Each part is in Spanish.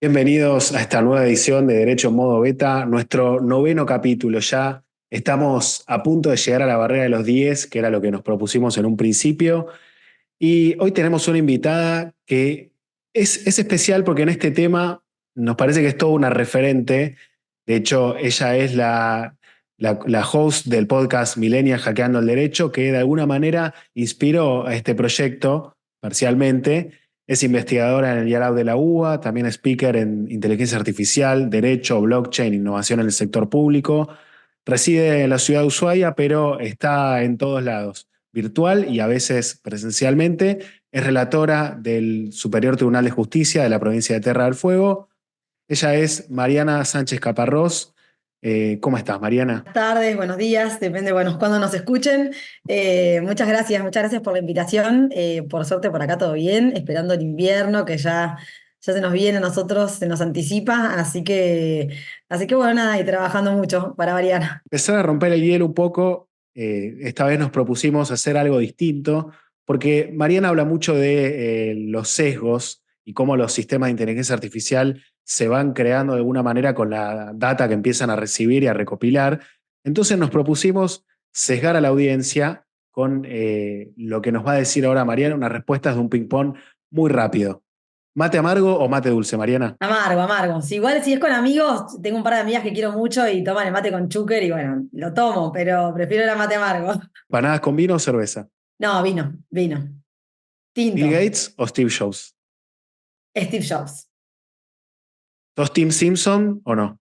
Bienvenidos a esta nueva edición de Derecho en Modo Beta, nuestro noveno capítulo ya. Estamos a punto de llegar a la barrera de los 10, que era lo que nos propusimos en un principio. Y hoy tenemos una invitada que es especial porque en este tema nos parece que es toda una referente. De hecho, ella es la host del podcast Millennial Hackeando el Derecho, que de alguna manera inspiró a este proyecto parcialmente. Es investigadora en el IALAB de la UBA, también es speaker en inteligencia artificial, derecho, blockchain, innovación en el sector público. Reside en la ciudad de Ushuaia, pero está en todos lados, virtual y a veces presencialmente. Es relatora del Superior Tribunal de Justicia de la provincia de Tierra del Fuego. Ella es Mariana Sánchez Caparrós. ¿Cómo estás, Mariana? Buenas tardes, buenos días, depende, bueno, cuando nos escuchen. Muchas gracias por la invitación. Por suerte por acá todo bien, esperando el invierno que ya se nos viene a nosotros, se nos anticipa, así que bueno, nada, y trabajando mucho para variar. Empezar a romper el hielo un poco, esta vez nos propusimos hacer algo distinto, porque Mariana habla mucho de los sesgos y cómo los sistemas de inteligencia artificial se van creando de alguna manera con la data que empiezan a recibir y a recopilar. Entonces nos propusimos sesgar a la audiencia con lo que nos va a decir ahora Mariana, unas respuestas de un ping-pong muy rápido. ¿Mate amargo o mate dulce, Mariana? Amargo, amargo. Si igual si es con amigos, tengo un par de amigas que quiero mucho y toman el mate con chúquer y bueno, lo tomo, pero prefiero el mate amargo. ¿Panadas con vino o cerveza? No, vino, vino. ¿Bill Tinto. Gates o Steve Jobs? Steve Jobs. ¿Sos Team Simpson o no?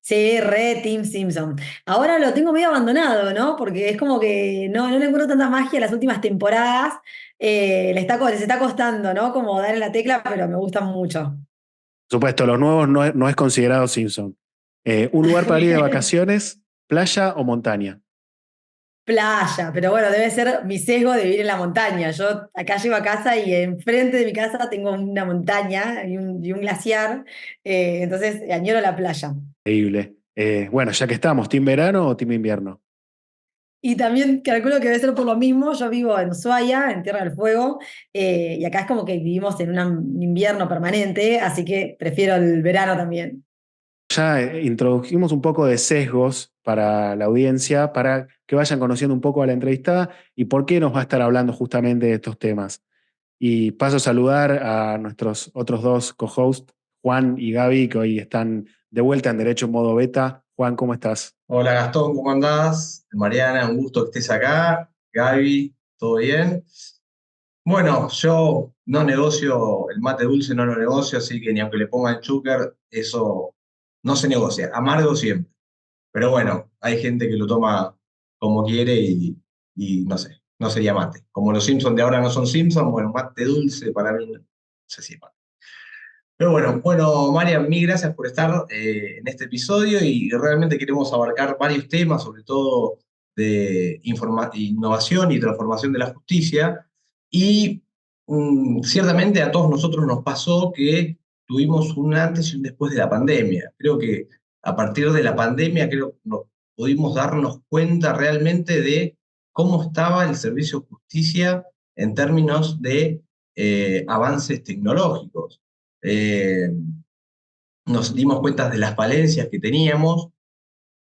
Sí, re Team Simpson. Ahora lo tengo medio abandonado, ¿no? Porque es como que no le encuentro tanta magia en las últimas temporadas. Les está costando, ¿no? Como dar en la tecla, pero me gustan mucho. Por supuesto, los nuevos no es considerado Simpson. ¿Un lugar para ir de Bien. vacaciones, playa o montaña? Playa, pero bueno, debe ser mi sesgo de vivir en la montaña. Yo acá llego a casa y enfrente de mi casa tengo una montaña y un glaciar, entonces añoro la playa. Increíble. Bueno, ya que estamos, ¿team verano o team invierno? Y también calculo que debe ser por lo mismo. Yo vivo en Ushuaia, en Tierra del Fuego, y acá es como que vivimos en un invierno permanente, así que prefiero el verano también. Ya introdujimos un poco de sesgos para la audiencia, para que vayan conociendo un poco a la entrevistada y por qué nos va a estar hablando justamente de estos temas. Y paso a saludar a nuestros otros dos co-hosts, Juan y Gaby, que hoy están de vuelta en Derecho en Modo Beta. Juan, ¿cómo estás? Hola Gastón, ¿cómo andás? Mariana, un gusto que estés acá. Gaby, ¿todo bien? Bueno, yo no negocio, el mate dulce no lo negocio, así que ni aunque le pongan azúcar, eso no se negocia. Amargo siempre. Pero bueno, hay gente que lo toma como quiere y no sé, no sería mate. Como los Simpsons de ahora no son Simpsons, bueno, mate dulce para mí no sé si es mate. Pero bueno, Marian, mil gracias por estar en este episodio y realmente queremos abarcar varios temas, sobre todo de innovación y transformación de la justicia. Y ciertamente a todos nosotros nos pasó que tuvimos un antes y un después de la pandemia. Creo que a partir de la pandemia creo que pudimos darnos cuenta realmente de cómo estaba el servicio de justicia en términos de avances tecnológicos. Eh, Nos dimos cuenta de las falencias que teníamos.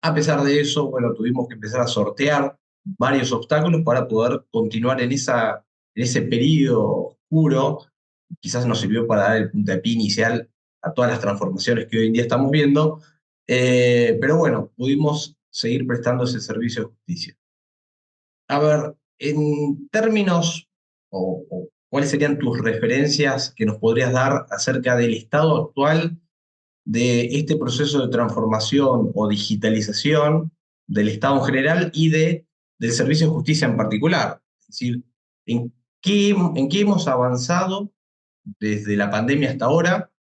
A pesar de eso, bueno, tuvimos que empezar a sortear varios obstáculos para poder continuar en ese periodo oscuro. Quizás nos sirvió para dar el puntapié inicial a todas las transformaciones que hoy en día estamos viendo. Pero bueno, pudimos seguir prestando ese servicio de justicia. A ver, en términos, o cuáles serían tus referencias que nos podrías dar acerca del estado actual de este proceso de transformación o digitalización del Estado en general y del servicio de justicia en particular? Es decir, en qué hemos avanzado desde la pandemia hasta ahora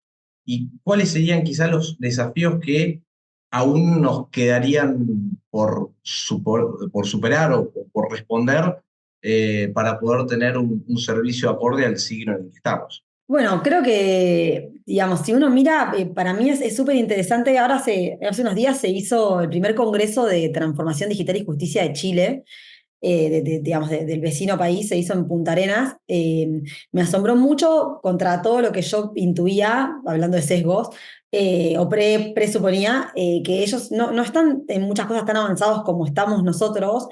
y cuáles serían quizás los desafíos que aún nos quedarían por superar o por responder para poder tener un servicio acorde al siglo en el que estamos. Bueno, creo que, digamos, si uno mira, para mí es súper interesante. Ahora hace unos días se hizo el primer Congreso de Transformación Digital y Justicia de Chile. digamos, del vecino país, se hizo en Punta Arenas. Me asombró mucho contra todo lo que yo intuía, hablando de sesgos, o presuponía, que ellos no están en muchas cosas tan avanzados como estamos nosotros.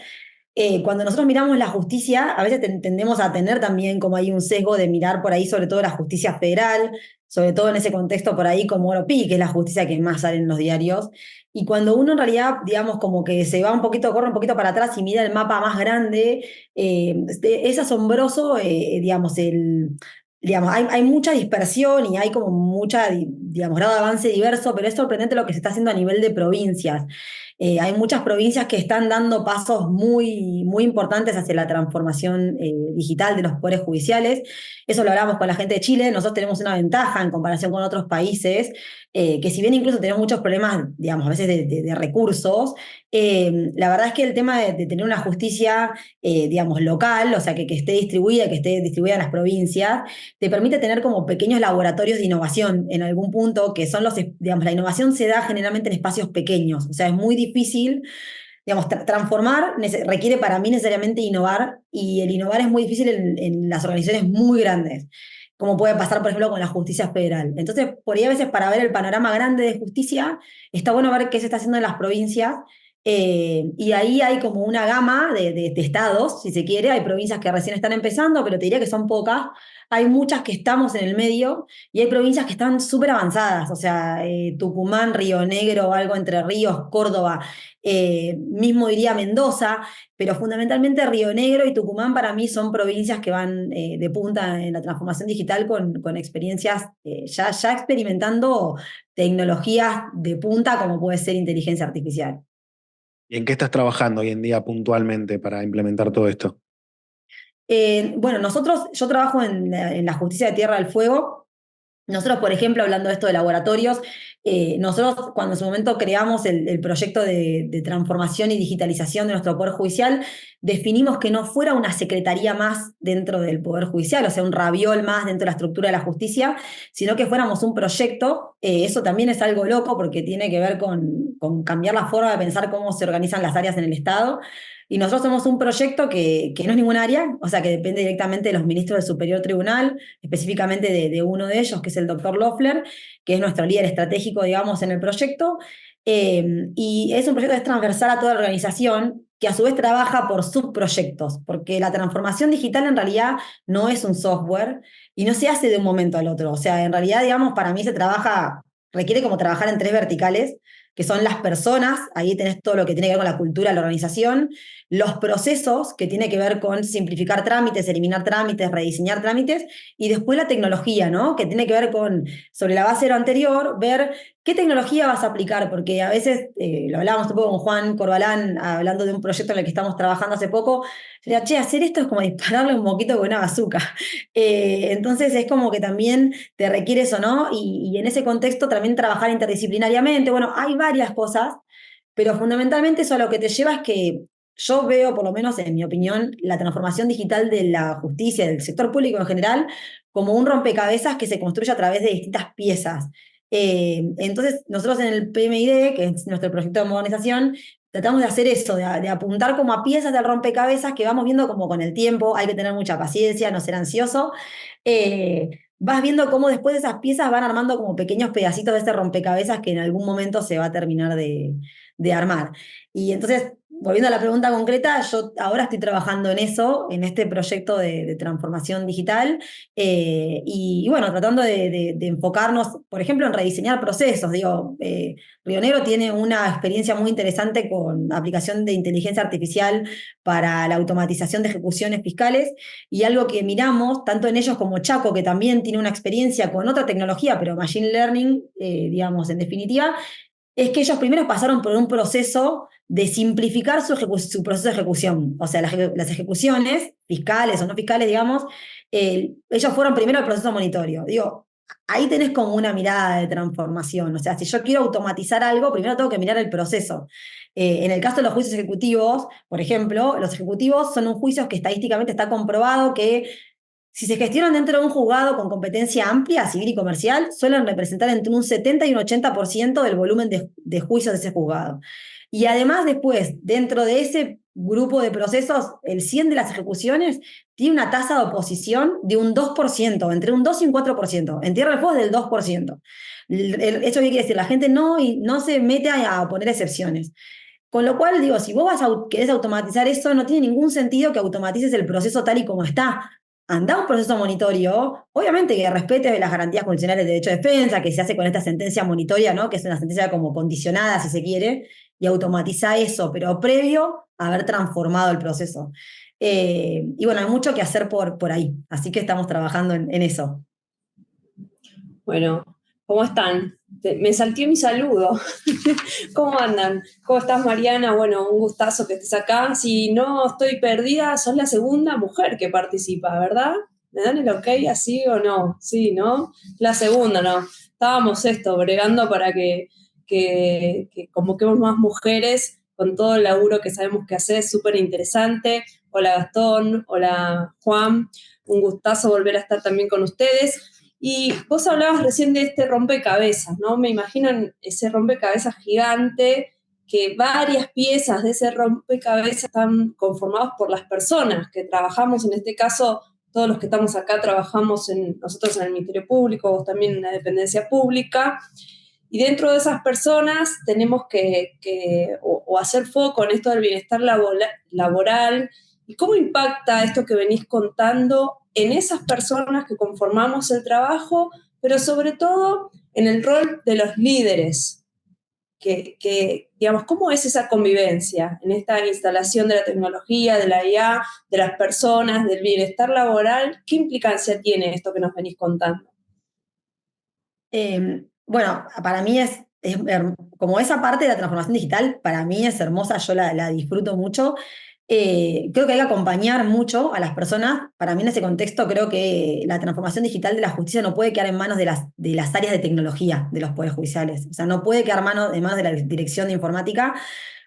Cuando nosotros miramos la justicia, a veces tendemos a tener también como hay un sesgo de mirar por ahí sobre todo la justicia federal, sobre todo en ese contexto por ahí como Oropi, que es la justicia que más sale en los diarios. Y cuando uno en realidad, digamos, como que se va un poquito, corre un poquito para atrás y mira el mapa más grande, es asombroso, digamos, digamos, hay mucha dispersión y hay como mucha, digamos, grado de avance diverso, pero es sorprendente lo que se está haciendo a nivel de provincias. Hay muchas provincias que están dando pasos muy importantes hacia la transformación digital de los poderes judiciales. Eso lo hablamos con la gente de Chile. Nosotros tenemos una ventaja en comparación con otros países, que si bien incluso tenemos muchos problemas, digamos, a veces de recursos, la verdad es que el tema de tener una justicia, digamos, local, o sea, que esté distribuida en las provincias, te permite tener como pequeños laboratorios de innovación en algún punto, que son digamos, la innovación se da generalmente en espacios pequeños, o sea, es muy difícil, digamos, transformar requiere para mí necesariamente innovar, y el innovar es muy difícil en las organizaciones muy grandes, como puede pasar, por ejemplo, con la justicia federal. Entonces, por ahí a veces para ver el panorama grande de justicia, está bueno ver qué se está haciendo en las provincias, y ahí hay como una gama de estados, si se quiere. Hay provincias que recién están empezando, pero te diría que son pocas. Hay muchas que estamos en el medio y hay provincias que están súper avanzadas, o sea, Tucumán, Río Negro, algo entre Ríos, Córdoba, mismo diría Mendoza, pero fundamentalmente Río Negro y Tucumán para mí son provincias que van de punta en la transformación digital con experiencias, ya experimentando tecnologías de punta como puede ser inteligencia artificial. ¿Y en qué estás trabajando hoy en día puntualmente para implementar todo esto? Bueno, yo trabajo en la justicia de Tierra del Fuego. Nosotros, por ejemplo, hablando de esto de laboratorios, nosotros cuando en su momento creamos el proyecto de transformación y digitalización de nuestro Poder Judicial, definimos que no fuera una secretaría más dentro del Poder Judicial, o sea, un raviol más dentro de la estructura de la justicia, sino que fuéramos un proyecto. Eso también es algo loco porque tiene que ver con cambiar la forma de pensar cómo se organizan las áreas en el Estado. Y nosotros somos un proyecto que no es ningún área, o sea, que depende directamente de los ministros del Superior Tribunal, específicamente de uno de ellos, que es el doctor Loeffler, que es nuestro líder estratégico, digamos, en el proyecto. Y es un proyecto que es transversal a toda la organización, que a su vez trabaja por subproyectos, porque la transformación digital en realidad no es un software y no se hace de un momento al otro. O sea, en realidad, digamos, para mí requiere como trabajar en tres verticales, que son las personas. Ahí tenés todo lo que tiene que ver con la cultura de la organización, los procesos, que tiene que ver con simplificar trámites, eliminar trámites, rediseñar trámites, y después la tecnología, ¿no? Que tiene que ver con, sobre la base de lo anterior, ver qué tecnología vas a aplicar, porque a veces, lo hablábamos un poco con Juan Corbalán, hablando de un proyecto en el que estamos trabajando hace poco, decía, che, hacer esto es como dispararle un moquito con una bazooka. Entonces es como que también te requiere eso, ¿no? Y en ese contexto también trabajar interdisciplinariamente. Bueno, hay varias cosas, pero fundamentalmente eso a lo que te lleva es que yo veo, por lo menos en mi opinión, la transformación digital de la justicia, del sector público en general, como un rompecabezas que se construye a través de distintas piezas. Entonces, nosotros en el PMID, que es nuestro proyecto de modernización, tratamos de hacer eso, de apuntar como a piezas del rompecabezas que vamos viendo como con el tiempo. Hay que tener mucha paciencia, no ser ansioso. Vas viendo cómo después de esas piezas van armando como pequeños pedacitos de ese rompecabezas que en algún momento se va a terminar de armar. Y entonces, volviendo a la pregunta concreta, yo ahora estoy trabajando en eso, en este proyecto de transformación digital, y bueno, tratando de enfocarnos, por ejemplo, en rediseñar procesos. Digo, Río Negro tiene una experiencia muy interesante con aplicación de inteligencia artificial para la automatización de ejecuciones fiscales, y algo que miramos, tanto en ellos como Chaco, que también tiene una experiencia con otra tecnología, pero Machine Learning, digamos, en definitiva, es que ellos primero pasaron por un proceso de simplificar su proceso de ejecución. O sea, las ejecuciones, fiscales o no fiscales, digamos, ellos fueron primero al proceso monitorio. Digo, ahí tenés como una mirada de transformación. O sea, si yo quiero automatizar algo, primero tengo que mirar el proceso. En el caso de los juicios ejecutivos, por ejemplo, los ejecutivos son un juicio que estadísticamente está comprobado que si se gestionan dentro de un juzgado con competencia amplia, civil y comercial, suelen representar entre un 70 y un 80% del volumen de juicios de ese juzgado. Y además después, dentro de ese grupo de procesos, el 100 de las ejecuciones tiene una tasa de oposición de un 2%, entre un 2 y un 4%. En Tierra del Fuego es del 2%. ¿Eso qué quiere decir? La gente no se mete a poner excepciones. Con lo cual, digo, si vos querés automatizar eso, no tiene ningún sentido que automatices el proceso tal y como está. Andá un proceso monitorio, obviamente que respete las garantías constitucionales de derecho de defensa, que se hace con esta sentencia monitoria, ¿no? Que es una sentencia como condicionada, si se quiere, y automatiza eso, pero previo a haber transformado el proceso. Y bueno, hay mucho que hacer por ahí, así que estamos trabajando en eso. Bueno, ¿cómo están? Me salté mi saludo. ¿Cómo andan? ¿Cómo estás, Mariana? Bueno, un gustazo que estés acá. Si no estoy perdida, sos la segunda mujer que participa, ¿verdad? ¿Me dan el ok así o no? Sí, ¿no? La segunda, ¿no? Estábamos bregando para que convoquemos más mujeres con todo el laburo que sabemos que haces, súper interesante. Hola, Gastón. Hola, Juan. Un gustazo volver a estar también con ustedes. Y vos hablabas recién de este rompecabezas, ¿no? Me imagino ese rompecabezas gigante, que varias piezas de ese rompecabezas están conformadas por las personas que trabajamos, en este caso, todos los que estamos acá trabajamos nosotros en el Ministerio Público, vos también en la dependencia pública, y dentro de esas personas tenemos que hacer foco en esto del bienestar laboral. ¿Y cómo impacta esto que venís contando en esas personas que conformamos el trabajo, pero sobre todo en el rol de los líderes? Digamos, ¿cómo es esa convivencia en esta instalación de la tecnología, de la IA, de las personas, del bienestar laboral? ¿Qué implicancia tiene esto que nos venís contando? Bueno, para mí como esa parte de la transformación digital, para mí es hermosa, yo la disfruto mucho. Creo que hay que acompañar mucho a las personas. Para mí en ese contexto creo que la transformación digital de la justicia no puede quedar en manos de las áreas de tecnología de los poderes judiciales. O sea, no puede quedar en manos de la dirección de informática,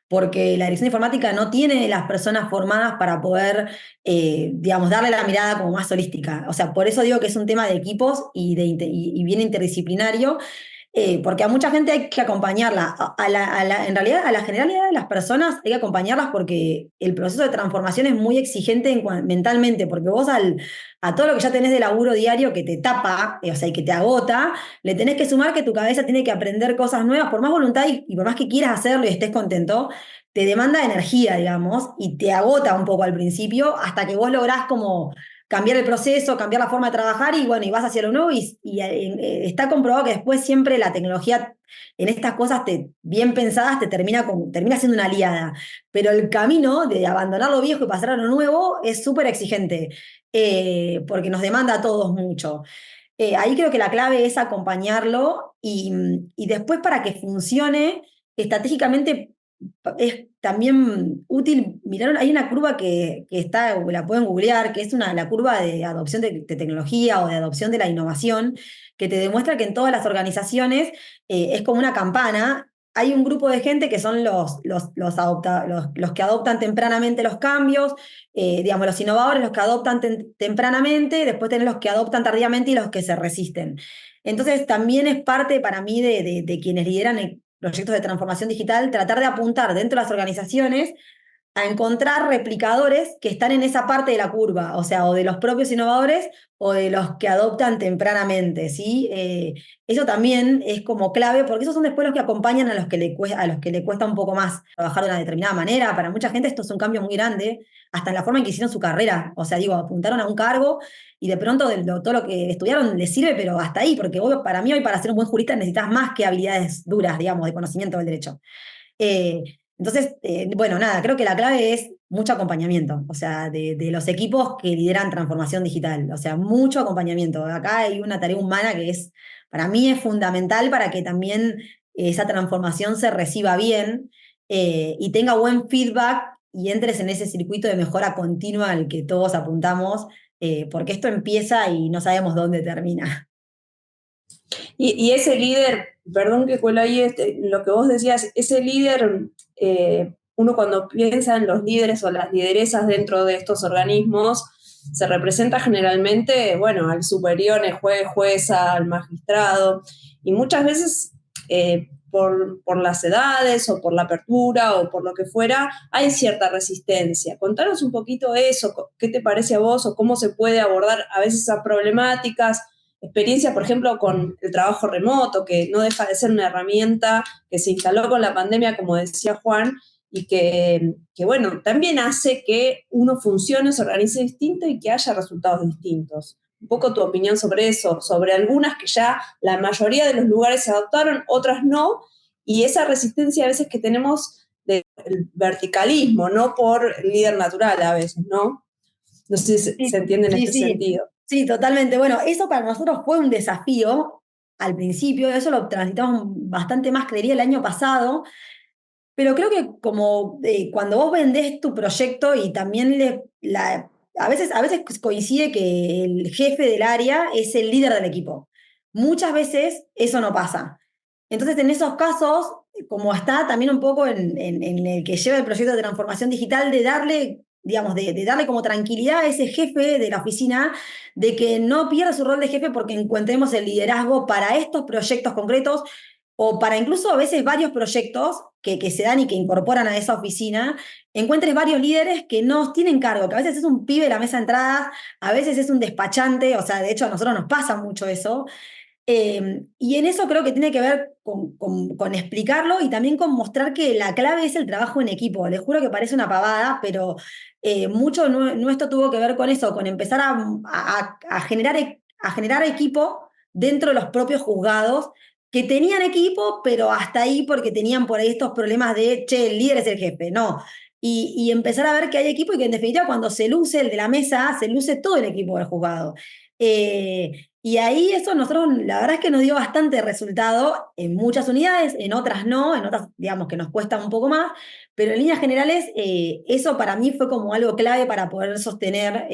porque la dirección de informática no tiene las personas formadas para poder, digamos, darle la mirada como más holística. O sea, por eso digo que es un tema de equipos y bien interdisciplinario, porque a mucha gente hay que acompañarla. En realidad, a la generalidad de las personas hay que acompañarlas porque el proceso de transformación es muy exigente mentalmente, porque vos a todo lo que ya tenés de laburo diario que te tapa, o sea, y que te agota, le tenés que sumar que tu cabeza tiene que aprender cosas nuevas, por más voluntad y por más que quieras hacerlo y estés contento, te demanda energía, digamos, y te agota un poco al principio hasta que vos lográs como cambiar el proceso, cambiar la forma de trabajar y bueno, y vas hacia lo nuevo está comprobado que después siempre la tecnología en estas cosas bien pensadas te termina siendo una aliada, pero el camino de abandonar lo viejo y pasar a lo nuevo es súper exigente, porque nos demanda a todos mucho. Ahí creo que la clave es acompañarlo y después para que funcione estratégicamente es también útil mirar, hay una curva que está, la pueden googlear, que es la curva de adopción de tecnología o de adopción de la innovación, que te demuestra que en todas las organizaciones es como una campana. Hay un grupo de gente que son los que adoptan tempranamente los cambios, digamos, los innovadores, los que adoptan tempranamente, después tenés los que adoptan tardíamente y los que se resisten. Entonces, también es parte para mí de quienes lideran proyectos de transformación digital, tratar de apuntar dentro de las organizaciones a encontrar replicadores que están en esa parte de la curva, o sea, o de los propios innovadores o de los que adoptan tempranamente, ¿sí? Eso también es como clave, porque esos son después los que acompañan a los que le cuesta un poco más trabajar de una determinada manera. Para mucha gente esto es un cambio muy grande, hasta en la forma en que hicieron su carrera. O sea, digo, apuntaron a un cargo y de pronto todo lo que estudiaron les sirve, pero hasta ahí, porque para mí hoy para ser un buen jurista necesitas más que habilidades duras, digamos, de conocimiento del derecho. Entonces, bueno, nada, creo que la clave es mucho acompañamiento, o sea, de los equipos que lideran transformación digital, o sea, mucho acompañamiento. Acá hay una tarea humana que para mí es fundamental para que también esa transformación se reciba bien, y tenga buen feedback y entres en ese circuito de mejora continua al que todos apuntamos, porque esto empieza y no sabemos dónde termina. Y ese líder, perdón que cuelo ahí lo que vos decías, ese líder, uno cuando piensa en los líderes o las lideresas dentro de estos organismos, se representa generalmente, bueno, al superior, el juez, jueza, al magistrado, y muchas veces por las edades o por la apertura o por lo que fuera, hay cierta resistencia. Contanos un poquito eso, qué te parece a vos o cómo se puede abordar a veces esas problemáticas, experiencia, por ejemplo, con el trabajo remoto, que no deja de ser una herramienta que se instaló con la pandemia, como decía Juan, y que bueno, también hace que uno funcione, se organice distinto y que haya resultados distintos. Un poco tu opinión sobre eso, sobre algunas que ya la mayoría de los lugares se adoptaron, otras no, y esa resistencia a veces que tenemos del verticalismo, no por líder natural a veces, ¿no? No sé si se Sí, entiende en sí, este sí, sentido. sí, totalmente. Bueno, eso para nosotros fue un desafío al principio, eso lo transitamos bastante más, creería, el año pasado, pero creo que como cuando vos vendés tu proyecto y también a veces coincide que el jefe del área es el líder del equipo. Muchas veces eso no pasa. Entonces, en esos casos, como está también un poco en el que lleva el proyecto de transformación digital, de darle, digamos, de darle como tranquilidad a ese jefe de la oficina, de que no pierda su rol de jefe porque encontremos el liderazgo para estos proyectos concretos o para incluso a veces varios proyectos que se dan y que incorporan a esa oficina, encuentres varios líderes que no tienen cargo, que a veces es un pibe de la mesa de entradas, a veces es un despachante, o sea, de hecho a nosotros nos pasa mucho eso, y en eso creo que tiene que ver con explicarlo y también con mostrar que la clave es el trabajo en equipo. Les juro que parece una pavada, pero mucho nuestro tuvo que ver con eso, con empezar a generar equipo dentro de los propios juzgados que tenían equipo, pero hasta ahí porque tenían por ahí estos problemas de, che, el líder es el jefe, no. Y empezar a ver que hay equipo y que en definitiva cuando se luce el de la mesa, se luce todo el equipo del juzgado. Y ahí eso nosotros, la verdad es que nos dio bastante resultado en muchas unidades, en otras no, en otras digamos que nos cuesta un poco más, pero en líneas generales eso para mí fue como algo clave para poder sostener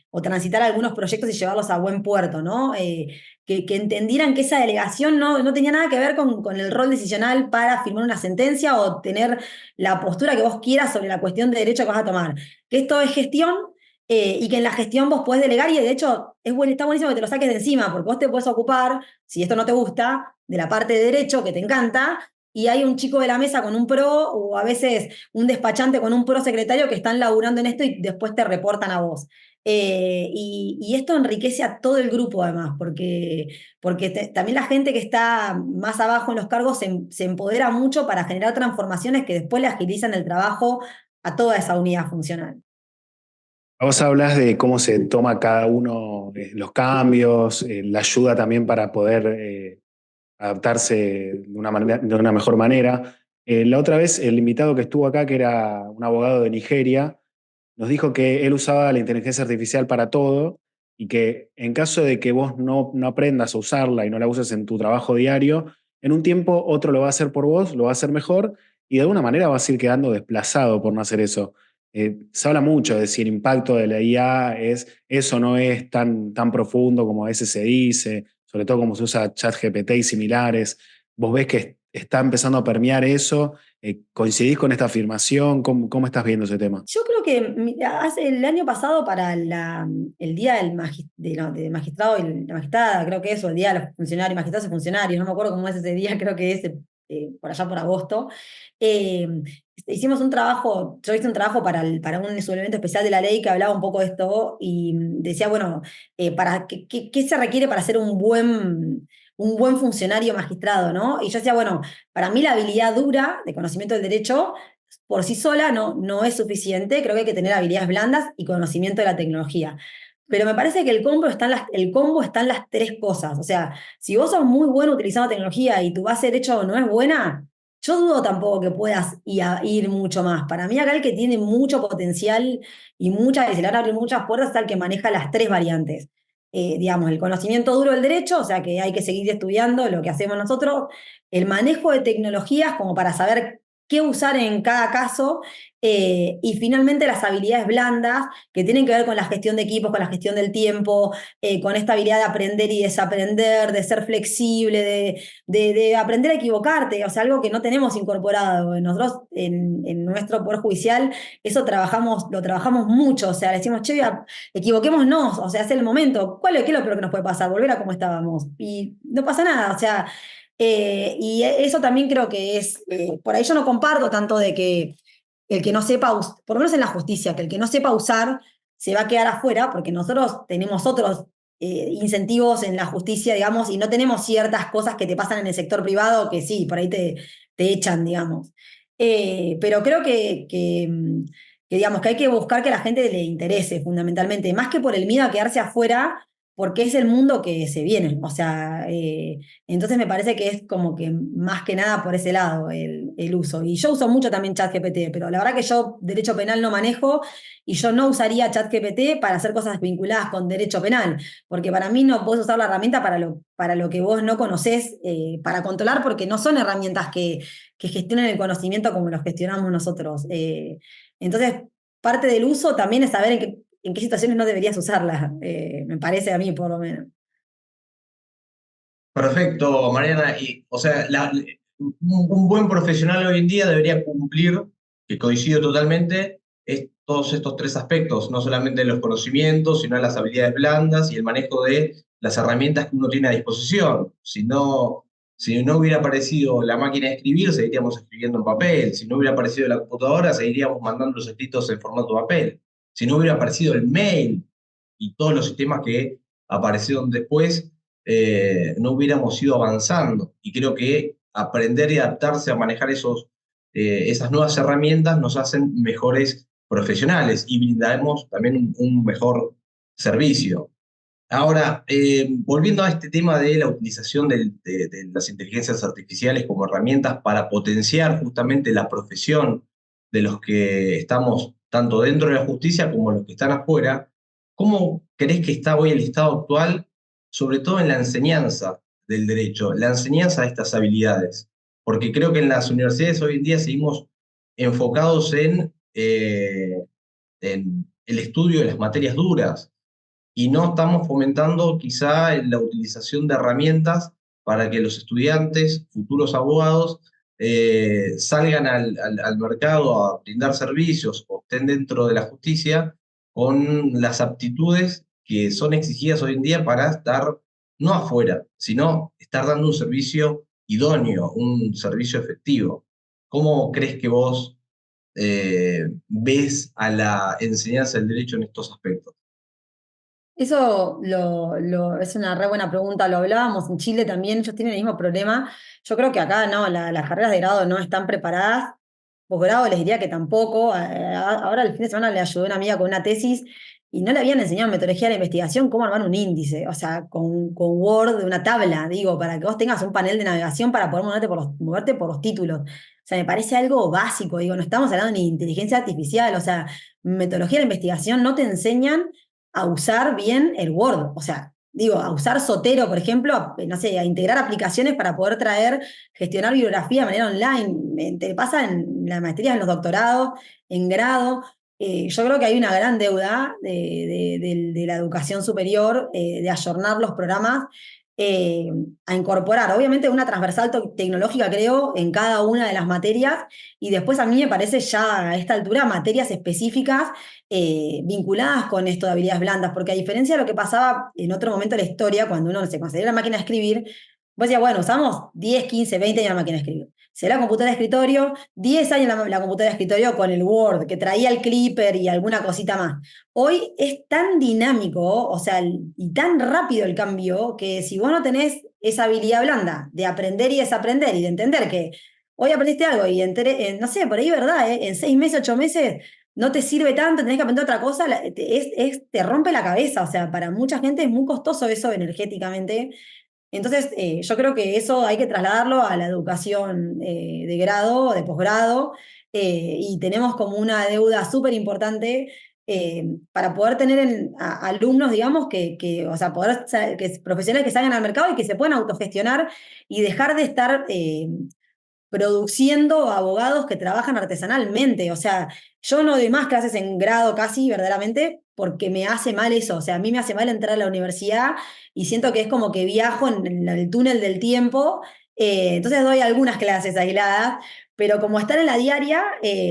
o transitar algunos proyectos y llevarlos a buen puerto, ¿no? Que entendieran que esa delegación no tenía nada que ver con el rol decisional para firmar una sentencia o tener la postura que vos quieras sobre la cuestión de derecho que vas a tomar. Que esto es gestión y que en la gestión vos podés delegar y de hecho está buenísimo que te lo saques de encima, porque vos te podés ocupar, si esto no te gusta, de la parte de derecho que te encanta, y hay un chico de la mesa con un pro o a veces un despachante con un pro secretario que están laburando en esto y después te reportan a vos. Y esto enriquece a todo el grupo además, porque también la gente que está más abajo en los cargos se empodera mucho para generar transformaciones que después le agilizan el trabajo a toda esa unidad funcional. Vos hablas de cómo se toma cada uno los cambios, la ayuda también para poder adaptarse de una mejor manera. La otra vez, el invitado que estuvo acá, que era un abogado de Nigeria, nos dijo que él usaba la inteligencia artificial para todo y que en caso de que vos no aprendas a usarla y no la uses en tu trabajo diario, en un tiempo otro lo va a hacer por vos, lo va a hacer mejor y de alguna manera vas a ir quedando desplazado por no hacer eso. Se habla mucho de si el impacto de la IA eso no es tan profundo como a veces se dice, sobre todo como se usa ChatGPT y similares. ¿Vos ves que está empezando a permear eso? ¿Coincidís con esta afirmación? ¿Cómo estás viendo ese tema? Yo creo que hace el año pasado para el día del magistrado y la magistrada, creo que es, o el día de los funcionarios, magistrados y funcionarios, no me acuerdo cómo es ese día, creo que es por allá por agosto. eh, Hicimos un trabajo, yo hice un trabajo para un suplemento especial de la ley que hablaba un poco de esto y decía, bueno, ¿qué se requiere para ser un buen funcionario magistrado, ¿no? Y yo decía, bueno, para mí la habilidad dura de conocimiento del derecho por sí sola no es suficiente, creo que hay que tener habilidades blandas y conocimiento de la tecnología. Pero me parece que el combo está en las tres cosas. O sea, si vos sos muy bueno utilizando tecnología y tu base de derecho no es buena, yo dudo tampoco que puedas ir mucho más. Para mí acá el que tiene mucho potencial y se le van a abrir muchas puertas está el que maneja las tres variantes. Digamos, el conocimiento duro del derecho, o sea que hay que seguir estudiando lo que hacemos nosotros, el manejo de tecnologías como para saber qué usar en cada caso, y finalmente las habilidades blandas que tienen que ver con la gestión de equipos, con la gestión del tiempo, con esta habilidad de aprender y desaprender, de ser flexible, de aprender a equivocarte, o sea, algo que no tenemos incorporado. Nosotros en nuestro Poder Judicial eso lo trabajamos mucho, o sea, le decimos, che, equivoquémonos, o sea, es el momento. ¿Qué es lo peor que nos puede pasar? Volver a como estábamos. Y no pasa nada, o sea, Y eso también creo que es, por ahí yo no comparto tanto de que el que no sepa, por lo menos en la justicia, que el que no sepa usar se va a quedar afuera, porque nosotros tenemos otros incentivos en la justicia, digamos, y no tenemos ciertas cosas que te pasan en el sector privado que sí, por ahí te echan, digamos. Pero creo que, digamos, que hay que buscar que a la gente le interese fundamentalmente, más que por el miedo a quedarse afuera, porque es el mundo que se viene. O sea, entonces me parece que es como que más que nada por ese lado el uso. Y yo uso mucho también ChatGPT, pero la verdad que yo derecho penal no manejo y yo no usaría ChatGPT para hacer cosas vinculadas con derecho penal, porque para mí no podés usar la herramienta para lo que vos no conocés, para controlar, porque no son herramientas que gestionen el conocimiento como los gestionamos nosotros. Entonces, parte del uso también es saber en qué situaciones no deberías usarla, me parece a mí por lo menos. Perfecto, Mariana. Y, o sea, un buen profesional hoy en día debería cumplir, que coincido totalmente, todos estos tres aspectos, no solamente los conocimientos, sino las habilidades blandas y el manejo de las herramientas que uno tiene a disposición. Si no hubiera aparecido la máquina de escribir, seguiríamos escribiendo en papel. Si no hubiera aparecido la computadora, seguiríamos mandando los escritos en formato papel. Si no hubiera aparecido el mail y todos los sistemas que aparecieron después, no hubiéramos ido avanzando. Y creo que aprender y adaptarse a manejar esas nuevas herramientas nos hacen mejores profesionales y brindaremos también un mejor servicio. Ahora, volviendo a este tema de la utilización de las inteligencias artificiales como herramientas para potenciar justamente la profesión de los que estamos tanto dentro de la justicia como los que están afuera, ¿cómo crees que está hoy el estado actual, sobre todo en la enseñanza del derecho, la enseñanza de estas habilidades? Porque creo que en las universidades hoy en día seguimos enfocados en el estudio de las materias duras y no estamos fomentando quizá la utilización de herramientas para que los estudiantes, futuros abogados, salgan al mercado a brindar servicios o estén dentro de la justicia con las aptitudes que son exigidas hoy en día para estar no afuera, sino estar dando un servicio idóneo, un servicio efectivo. ¿Cómo crees que vos ves a la enseñanza del derecho en estos aspectos? Eso es una re buena pregunta, lo hablábamos en Chile también, ellos tienen el mismo problema. Yo creo que acá no, las carreras de grado no están preparadas, posgrado les diría que tampoco. Ahora el fin de semana le ayudó una amiga con una tesis y no le habían enseñado en metodología de la investigación cómo armar un índice, o sea, con Word, de una tabla, digo, para que vos tengas un panel de navegación para poder moverte por los títulos. O sea, me parece algo básico, digo, no estamos hablando ni de inteligencia artificial, o sea, metodología de la investigación no te enseñan a usar bien el Word. O sea, digo, a usar Zotero, por ejemplo, no sé, a integrar aplicaciones para poder gestionar bibliografía de manera online. Te pasa en las maestrías, en los doctorados, en grado. Yo creo que hay una gran deuda de la educación superior, de ayornar los programas, eh, a incorporar, obviamente, una transversal tecnológica, creo, en cada una de las materias, y después a mí me parece ya a esta altura materias específicas vinculadas con esto de habilidades blandas, porque a diferencia de lo que pasaba en otro momento de la historia, cuando uno se conseguía la máquina de escribir, vos decías, bueno, usamos 10, 15, 20 años la máquina de escribir. Se la computadora de escritorio, 10 años la computadora de escritorio con el Word, que traía el Clipper y alguna cosita más. Hoy es tan dinámico, o sea, y tan rápido el cambio, que si vos no tenés esa habilidad blanda de aprender y desaprender y de entender que hoy aprendiste algo y no sé, por ahí, ¿verdad? En 6 meses, 8 meses no te sirve tanto, tenés que aprender otra cosa, te rompe la cabeza, o sea, para mucha gente es muy costoso eso energéticamente. Entonces, yo creo que eso hay que trasladarlo a la educación de grado, de posgrado, y tenemos como una deuda súper importante para poder tener alumnos, digamos, o sea, profesionales que salgan al mercado y que se puedan autogestionar y dejar de estar produciendo abogados que trabajan artesanalmente. O sea, yo no doy más clases en grado casi, verdaderamente, porque me hace mal eso. O sea, a mí me hace mal entrar a la universidad y siento que es como que viajo en el túnel del tiempo. Entonces doy algunas clases aisladas, pero como están en la diaria,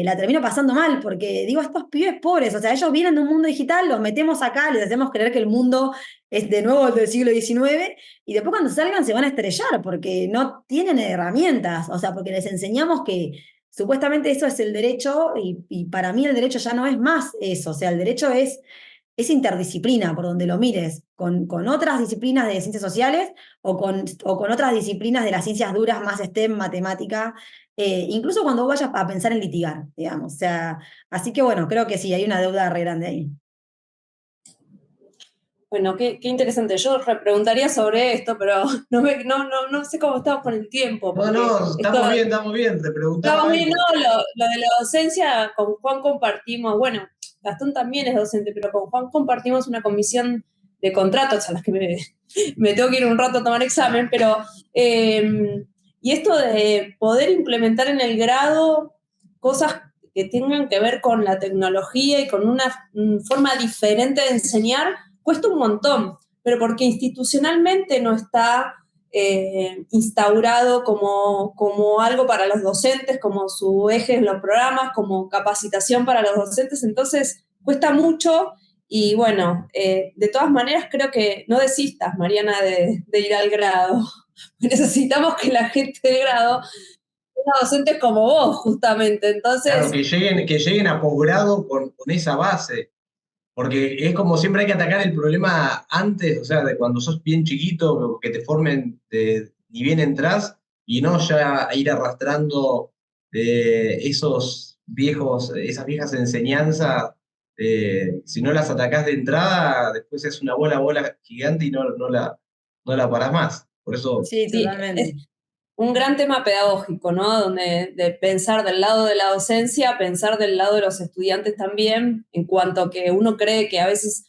la termino pasando mal, porque digo, estos pibes pobres, o sea, ellos vienen de un mundo digital, los metemos acá, les hacemos creer que el mundo es de nuevo el del siglo XIX, y después cuando salgan se van a estrellar, porque no tienen herramientas, o sea, porque les enseñamos que supuestamente eso es el derecho, y para mí el derecho ya no es más eso, o sea, el derecho es interdisciplina, por donde lo mires, con otras disciplinas de ciencias sociales o con otras disciplinas de las ciencias duras más STEM, matemática, incluso cuando vayas a pensar en litigar, digamos. O sea, así que bueno, creo que sí, hay una deuda re grande ahí. Bueno, qué interesante. Yo preguntaría sobre esto, pero no sé cómo estamos con el tiempo, No, porque no, estamos bien, te preguntaba estamos bien, algo. no, lo de la docencia, con Juan compartimos, bueno, Gastón también es docente, pero con Juan compartimos una comisión de contratos a las que me tengo que ir un rato a tomar examen, pero y esto de poder implementar en el grado cosas que tengan que ver con la tecnología y con una forma diferente de enseñar, cuesta un montón, pero porque institucionalmente no está instaurado como algo para los docentes, como su eje en los programas, como capacitación para los docentes, entonces cuesta mucho y bueno, de todas maneras creo que no desistas, Mariana, de ir al grado. Necesitamos que la gente del grado tenga docentes como vos, justamente, Claro, entonces que lleguen a posgrado con esa base. Porque es como siempre hay que atacar el problema antes, o sea, de cuando sos bien chiquito, que te formen ni bien entras, y no ya ir arrastrando esas viejas enseñanzas, si no las atacás de entrada, después es una bola gigante y no la parás más. Por eso, Sí, sí, totalmente. un gran tema pedagógico, ¿no? Donde de pensar del lado de la docencia, pensar del lado de los estudiantes también, en cuanto a que uno cree que a veces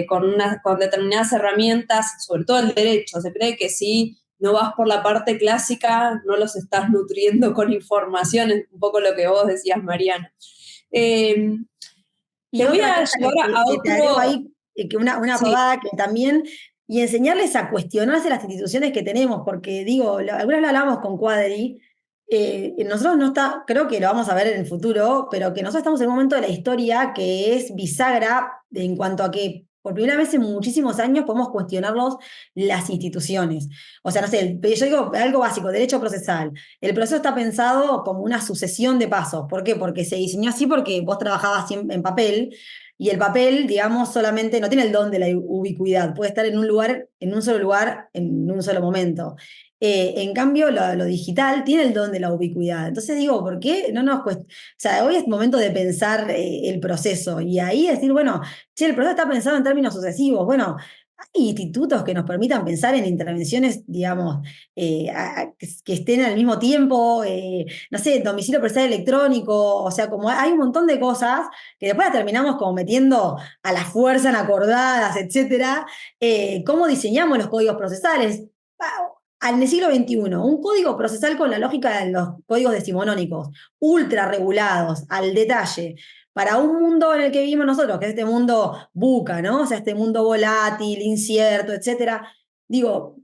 con determinadas herramientas, sobre todo el derecho, se cree que si no vas por la parte clásica, no los estás nutriendo con información, es un poco lo que vos decías, Mariana. Eh, Y Te voy otra a cosa llevar a que te agrego otro, ahí, que una sí, pavada que también, y enseñarles a cuestionarse las instituciones que tenemos, porque digo, alguna vez lo hablamos con Cuadri, nosotros no está, creo que lo vamos a ver en el futuro, pero que nosotros estamos en un momento de la historia que es bisagra en cuanto a que por primera vez en muchísimos años podemos cuestionarnos las instituciones. O sea, no sé, yo digo algo básico, derecho procesal. El proceso está pensado como una sucesión de pasos. ¿Por qué? Porque se diseñó así porque vos trabajabas en papel y el papel, digamos, solamente no tiene el don de la ubicuidad. Puede estar en un lugar, en un solo lugar, en un solo momento. En cambio, lo digital tiene el don de la ubicuidad. Entonces digo, ¿por qué no nos cuesta? O sea, hoy es momento de pensar el proceso y ahí decir, bueno, che, el proceso está pensado en términos sucesivos. Bueno, hay institutos que nos permitan pensar en intervenciones, digamos, que estén al mismo tiempo, no sé, domicilio procesal electrónico, o sea, como hay un montón de cosas que después las terminamos como metiendo a la fuerza en acordadas, etcétera. ¿Cómo diseñamos los códigos procesales? En el siglo XXI, un código procesal con la lógica de los códigos decimonónicos, ultra regulados, al detalle, para un mundo en el que vivimos nosotros, que es este mundo buca, ¿no? O sea, este mundo volátil, incierto, etcétera. Digo,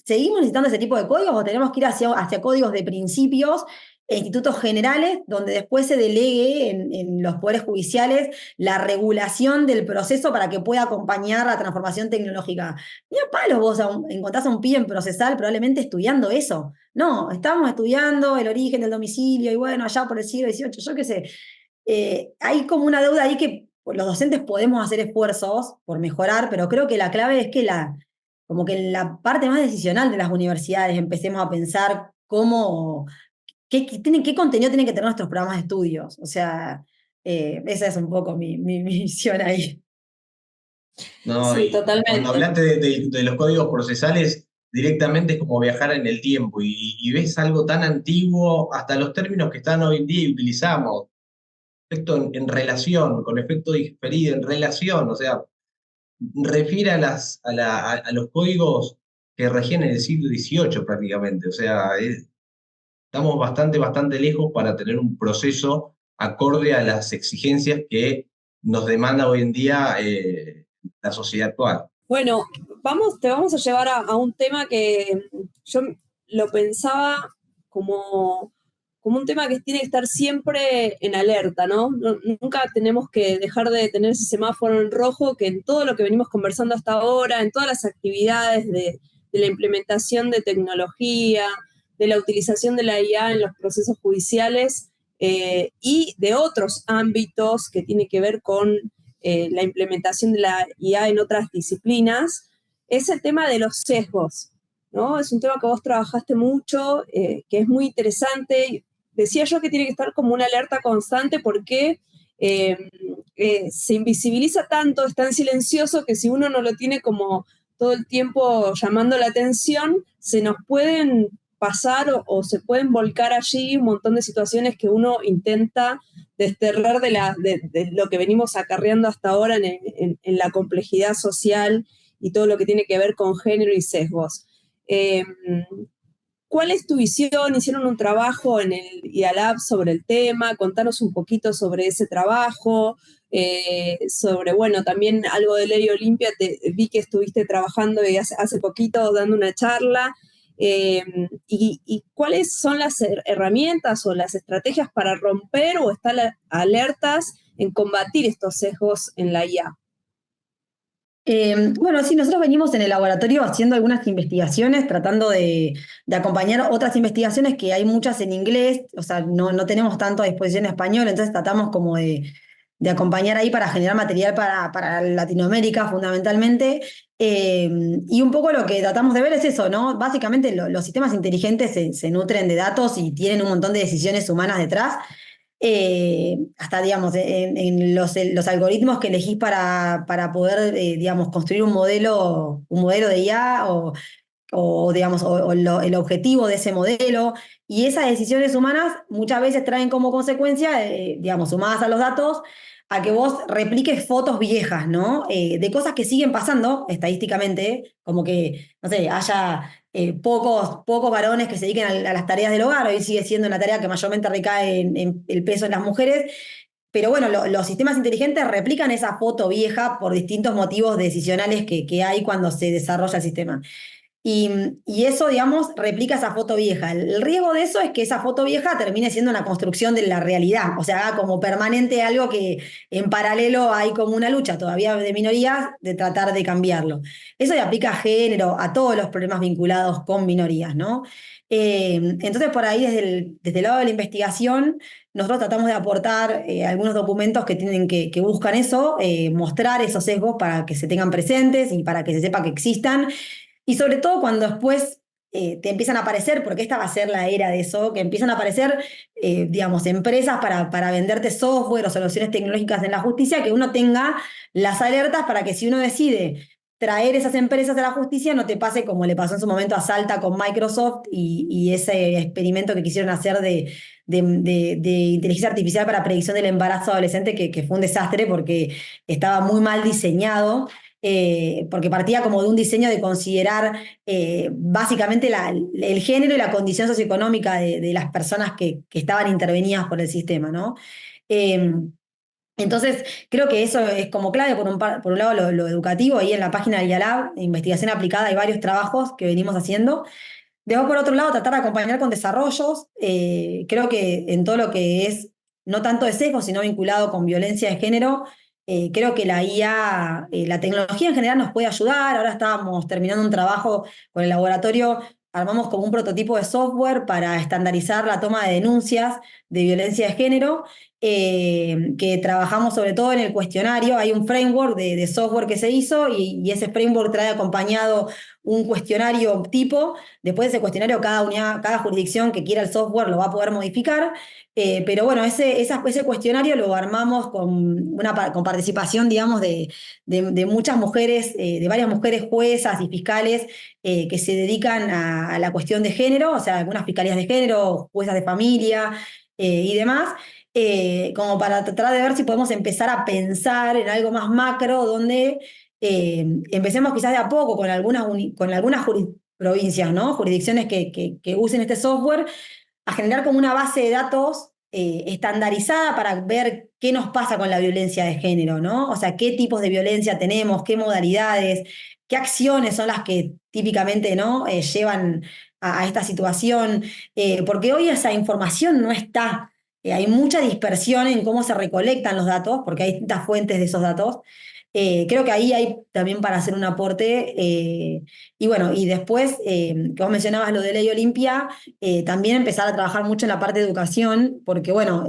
¿seguimos necesitando ese tipo de códigos o tenemos que ir hacia códigos de principios e institutos generales donde después se delegue en los poderes judiciales la regulación del proceso para que pueda acompañar la transformación tecnológica? Mira, palo, vos encontrás a un pibe en procesal probablemente estudiando eso. No, estamos estudiando el origen del domicilio y bueno, allá por el siglo XVIII, yo qué sé. Hay como una deuda ahí que los docentes podemos hacer esfuerzos por mejorar, pero creo que la clave es que como que en la parte más decisional de las universidades empecemos a pensar qué contenido tienen que tener nuestros programas de estudios. O sea, esa es un poco mi visión ahí. no, sí, y cuando totalmente. hablaste de los códigos procesales, directamente es como viajar en el tiempo y ves algo tan antiguo, hasta los términos que están hoy en día y utilizamos, efecto en relación, con efecto diferido, en relación, o sea, refiere a los códigos que regían en el siglo XVIII prácticamente, o sea, estamos bastante lejos para tener un proceso acorde a las exigencias que nos demanda hoy en día la sociedad actual. Bueno, te vamos a llevar a un tema que yo lo pensaba como como un tema que tiene que estar siempre en alerta, ¿no? Nunca tenemos que dejar de tener ese semáforo en rojo, que en todo lo que venimos conversando hasta ahora, en todas las actividades de la implementación de tecnología, de la utilización de la IA en los procesos judiciales, y de otros ámbitos que tiene que ver con la implementación de la IA en otras disciplinas, es el tema de los sesgos, ¿no? Es un tema que vos trabajaste mucho, que es muy interesante. Decía yo que tiene que estar como una alerta constante porque se invisibiliza tanto, es tan silencioso que si uno no lo tiene como todo el tiempo llamando la atención, se nos pueden pasar o se pueden volcar allí un montón de situaciones que uno intenta desterrar de lo que venimos acarreando hasta ahora en la complejidad social y todo lo que tiene que ver con género y sesgos. ¿Cuál es tu visión? ¿Hicieron un trabajo en el IA Lab sobre el tema? Contanos un poquito sobre ese trabajo, sobre, bueno, también algo de Ley Olimpia, vi que estuviste trabajando y hace poquito dando una charla. Y cuáles son las herramientas o las estrategias para romper o estar alertas en combatir estos sesgos en la IA? Bueno, sí, nosotros venimos en el laboratorio haciendo algunas investigaciones, tratando de acompañar otras investigaciones que hay muchas en inglés, o sea, no tenemos tanto a disposición en español, entonces tratamos como de acompañar ahí para generar material para Latinoamérica fundamentalmente. Y un poco lo que tratamos de ver es eso, ¿no? Básicamente los sistemas inteligentes se nutren de datos y tienen un montón de decisiones humanas detrás. Hasta, digamos, en los algoritmos que elegís para poder, digamos, construir un modelo de IA digamos, el objetivo de ese modelo. Y esas decisiones humanas muchas veces traen como consecuencia, digamos, sumadas a los datos, a que vos repliques fotos viejas, ¿no? De cosas que siguen pasando estadísticamente, como que, no sé, haya pocos varones que se dediquen a las tareas del hogar. Hoy sigue siendo una tarea que mayormente recae en el peso en las mujeres. Pero bueno, los sistemas inteligentes replican esa foto vieja por distintos motivos decisionales que hay cuando se desarrolla el sistema. Y eso, digamos, replica esa foto vieja. El riesgo de eso es que esa foto vieja termine siendo una construcción de la realidad, o sea, haga como permanente algo que en paralelo hay como una lucha todavía de minorías de tratar de cambiarlo. Eso le aplica a género, a todos los problemas vinculados con minorías, ¿no? Entonces, por ahí, desde el lado de la investigación, nosotros tratamos de aportar algunos documentos que buscan eso, mostrar esos sesgos para que se tengan presentes y para que se sepa que existan. Y sobre todo cuando después te empiezan a aparecer, porque esta va a ser la era de eso, que empiezan a aparecer, digamos, empresas para venderte software o soluciones tecnológicas en la justicia, que uno tenga las alertas para que si uno decide traer esas empresas a la justicia, no te pase como le pasó en su momento a Salta con Microsoft y ese experimento que quisieron hacer de inteligencia artificial para predicción del embarazo adolescente, que fue un desastre porque estaba muy mal diseñado. Porque partía como de un diseño de considerar básicamente el género y la condición socioeconómica de las personas que estaban intervenidas por el sistema, ¿no? Eh, entonces, creo que eso es como clave, por un lado lo educativo, ahí en la página de IALAB, investigación aplicada, hay varios trabajos que venimos haciendo. Después, por otro lado, tratar de acompañar con desarrollos. Creo que en todo lo que es, no tanto de sesgo, sino vinculado con violencia de género, creo que la IA, la tecnología en general nos puede ayudar. Ahora estábamos terminando un trabajo con el laboratorio, armamos como un prototipo de software para estandarizar la toma de denuncias de violencia de género, que trabajamos sobre todo en el cuestionario. Hay un framework de software que se hizo y ese framework trae acompañado un cuestionario tipo. Después de ese cuestionario, cada unidad, cada jurisdicción que quiera el software lo va a poder modificar. Pero bueno, ese cuestionario lo armamos con participación, digamos, de muchas mujeres, de varias mujeres juezas y fiscales que se dedican a la cuestión de género, o sea, algunas fiscalías de género, juezas de familia y demás. Como para tratar de ver si podemos empezar a pensar en algo más macro, donde empecemos quizás de a poco con algunas provincias, ¿no? Jurisdicciones que usen este software, a generar como una base de datos estandarizada para ver qué nos pasa con la violencia de género, ¿no? O sea, qué tipos de violencia tenemos, qué modalidades, qué acciones son las que típicamente, ¿no? Llevan a esta situación, porque hoy esa información no está. Hay mucha dispersión en cómo se recolectan los datos, porque hay distintas fuentes de esos datos. Creo que ahí hay también para hacer un aporte. Y bueno, y después, que vos mencionabas lo de Ley Olimpia, también empezar a trabajar mucho en la parte de educación, porque bueno,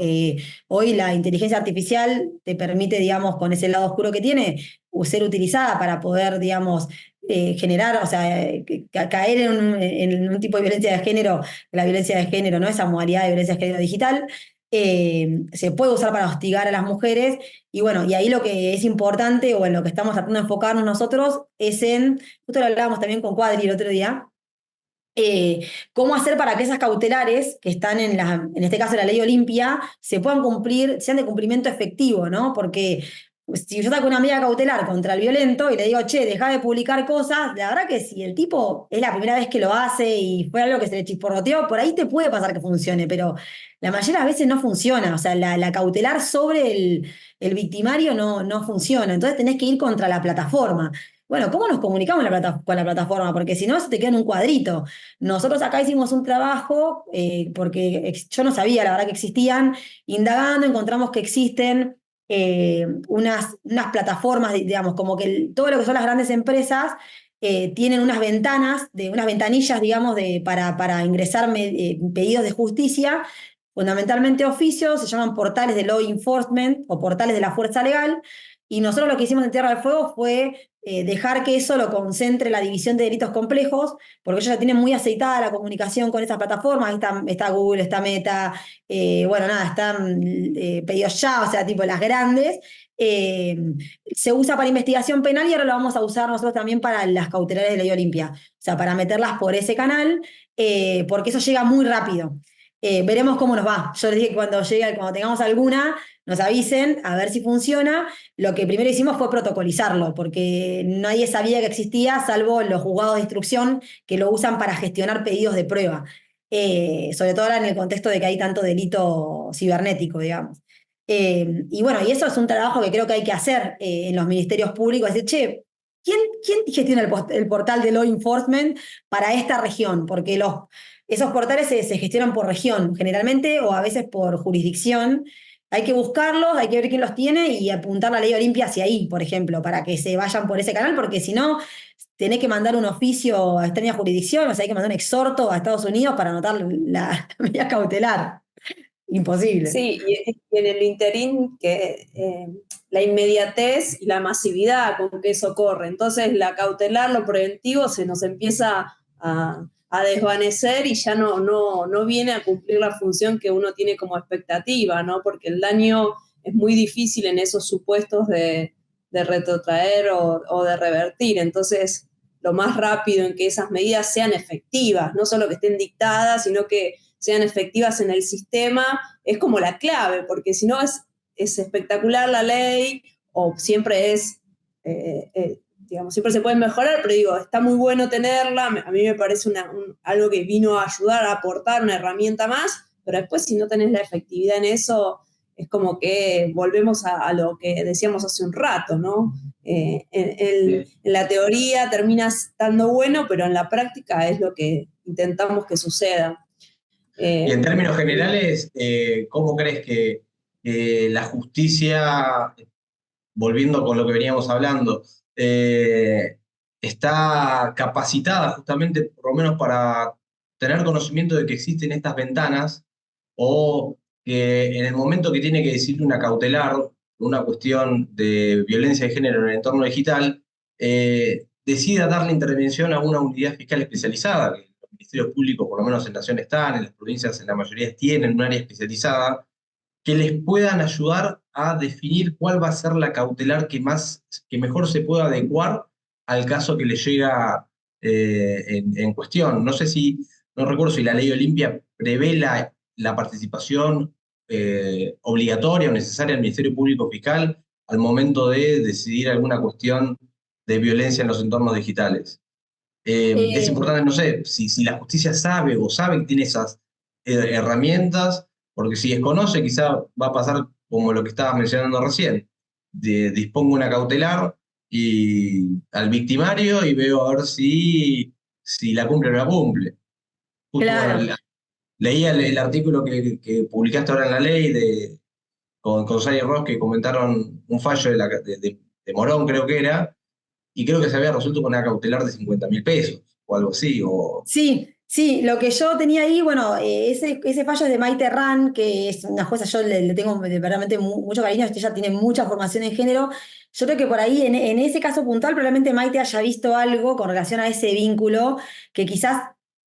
hoy la inteligencia artificial te permite, digamos, con ese lado oscuro que tiene, ser utilizada para poder, digamos, generar, o sea, caer en un tipo de violencia de género, la violencia de género, ¿no? Esa modalidad de violencia de género digital. Se puede usar para hostigar a las mujeres y bueno, y ahí lo que es importante o en lo que estamos tratando de enfocarnos nosotros es en, justo lo hablábamos también con Cuadri el otro día, cómo hacer para que esas cautelares que están en este caso la ley Olimpia, se puedan cumplir, sean de cumplimiento efectivo, ¿no? Porque si yo saco una medida cautelar contra el violento y le digo, che, deja de publicar cosas, la verdad que si el tipo es la primera vez que lo hace y fue algo que se le chisporroteó, por ahí te puede pasar que funcione, pero la mayoría de las veces no funciona. O sea, la cautelar sobre el victimario no funciona. Entonces tenés que ir contra la plataforma. Bueno, ¿cómo nos comunicamos con la plataforma? Porque si no, se te queda en un cuadrito. Nosotros acá hicimos un trabajo, porque yo no sabía, la verdad, que existían. Indagando, encontramos que existen unas plataformas, digamos, como que todo lo que son las grandes empresas tienen unas ventanas, unas ventanillas, digamos, para ingresar pedidos de justicia, fundamentalmente oficios, se llaman portales de law enforcement o portales de la fuerza legal. Y nosotros lo que hicimos en Tierra del Fuego fue dejar que eso lo concentre la división de delitos complejos, porque ellos ya tienen muy aceitada la comunicación con esas plataformas. Ahí está Google, está Meta, bueno, nada, están pedidos ya, o sea, tipo las grandes. Eh, Se usa para investigación penal y ahora lo vamos a usar nosotros también para las cautelares de Ley Olimpia, o sea, para meterlas por ese canal, porque eso llega muy rápido. Veremos cómo nos va. Yo les dije que cuando tengamos alguna, nos avisen a ver si funciona. Lo que primero hicimos fue protocolizarlo, porque nadie sabía que existía, salvo los juzgados de instrucción que lo usan para gestionar pedidos de prueba. Sobre todo ahora en el contexto de que hay tanto delito cibernético, digamos. Y bueno, y eso es un trabajo que creo que hay que hacer en los ministerios públicos, decir, che, ¿quién gestiona el portal de law enforcement para esta región? Porque esos portales se gestionan por región, generalmente, o a veces por jurisdicción. Hay que buscarlos, hay que ver quién los tiene y apuntar la ley Olimpia hacia ahí, por ejemplo, para que se vayan por ese canal, porque si no, tenés que mandar un oficio a extraña jurisdicción, o sea, hay que mandar un exhorto a Estados Unidos para anotar la medida cautelar. Imposible. Sí, y en el interín que la inmediatez y la masividad con que eso corre. Entonces la cautelar, lo preventivo se nos empieza a desvanecer y ya no viene a cumplir la función que uno tiene como expectativa, ¿no? Porque el daño es muy difícil en esos supuestos de retrotraer o de revertir. Entonces, lo más rápido en que esas medidas sean efectivas, no solo que estén dictadas, sino que sean efectivas en el sistema, es como la clave, porque si no es espectacular la ley, o siempre digamos, siempre se puede mejorar, pero digo, está muy bueno tenerla, a mí me parece algo que vino a ayudar, a aportar una herramienta más, pero después si no tenés la efectividad en eso, es como que volvemos a lo que decíamos hace un rato, ¿no? En la teoría termina estando bueno, pero en la práctica es lo que intentamos que suceda. Y en términos generales, ¿cómo crees que la justicia, volviendo con lo que veníamos hablando, está capacitada justamente por lo menos para tener conocimiento de que existen estas ventanas o que en el momento que tiene que decir una cautelar, una cuestión de violencia de género en el entorno digital, decida darle intervención a una unidad fiscal especializada, que los ministerios públicos, por lo menos en Nación están, en las provincias en la mayoría tienen un área especializada, que les puedan ayudar a definir cuál va a ser la cautelar que mejor se pueda adecuar al caso que les llega en cuestión. No recuerdo si la ley Olimpia prevé la participación obligatoria o necesaria del Ministerio Público Fiscal al momento de decidir alguna cuestión de violencia en los entornos digitales. Es importante, no sé, si la justicia sabe que tiene esas herramientas, porque si desconoce, quizá va a pasar como lo que estabas mencionando recién. Dispongo una cautelar al victimario y veo a ver si la cumple o no la cumple. Justo, bueno, Claro. leía el artículo que publicaste ahora en La Ley con Sally Ross que comentaron un fallo de Morón, creo que era, y creo que se había resuelto con una cautelar de 50.000 pesos o algo así. Sí, sí, lo que yo tenía ahí, bueno, ese fallo es de Maite Ran, que es una jueza, yo le tengo verdaderamente mucho cariño, ella tiene mucha formación en género. Yo creo que por ahí, en ese caso puntual, probablemente Maite haya visto algo con relación a ese vínculo que quizás,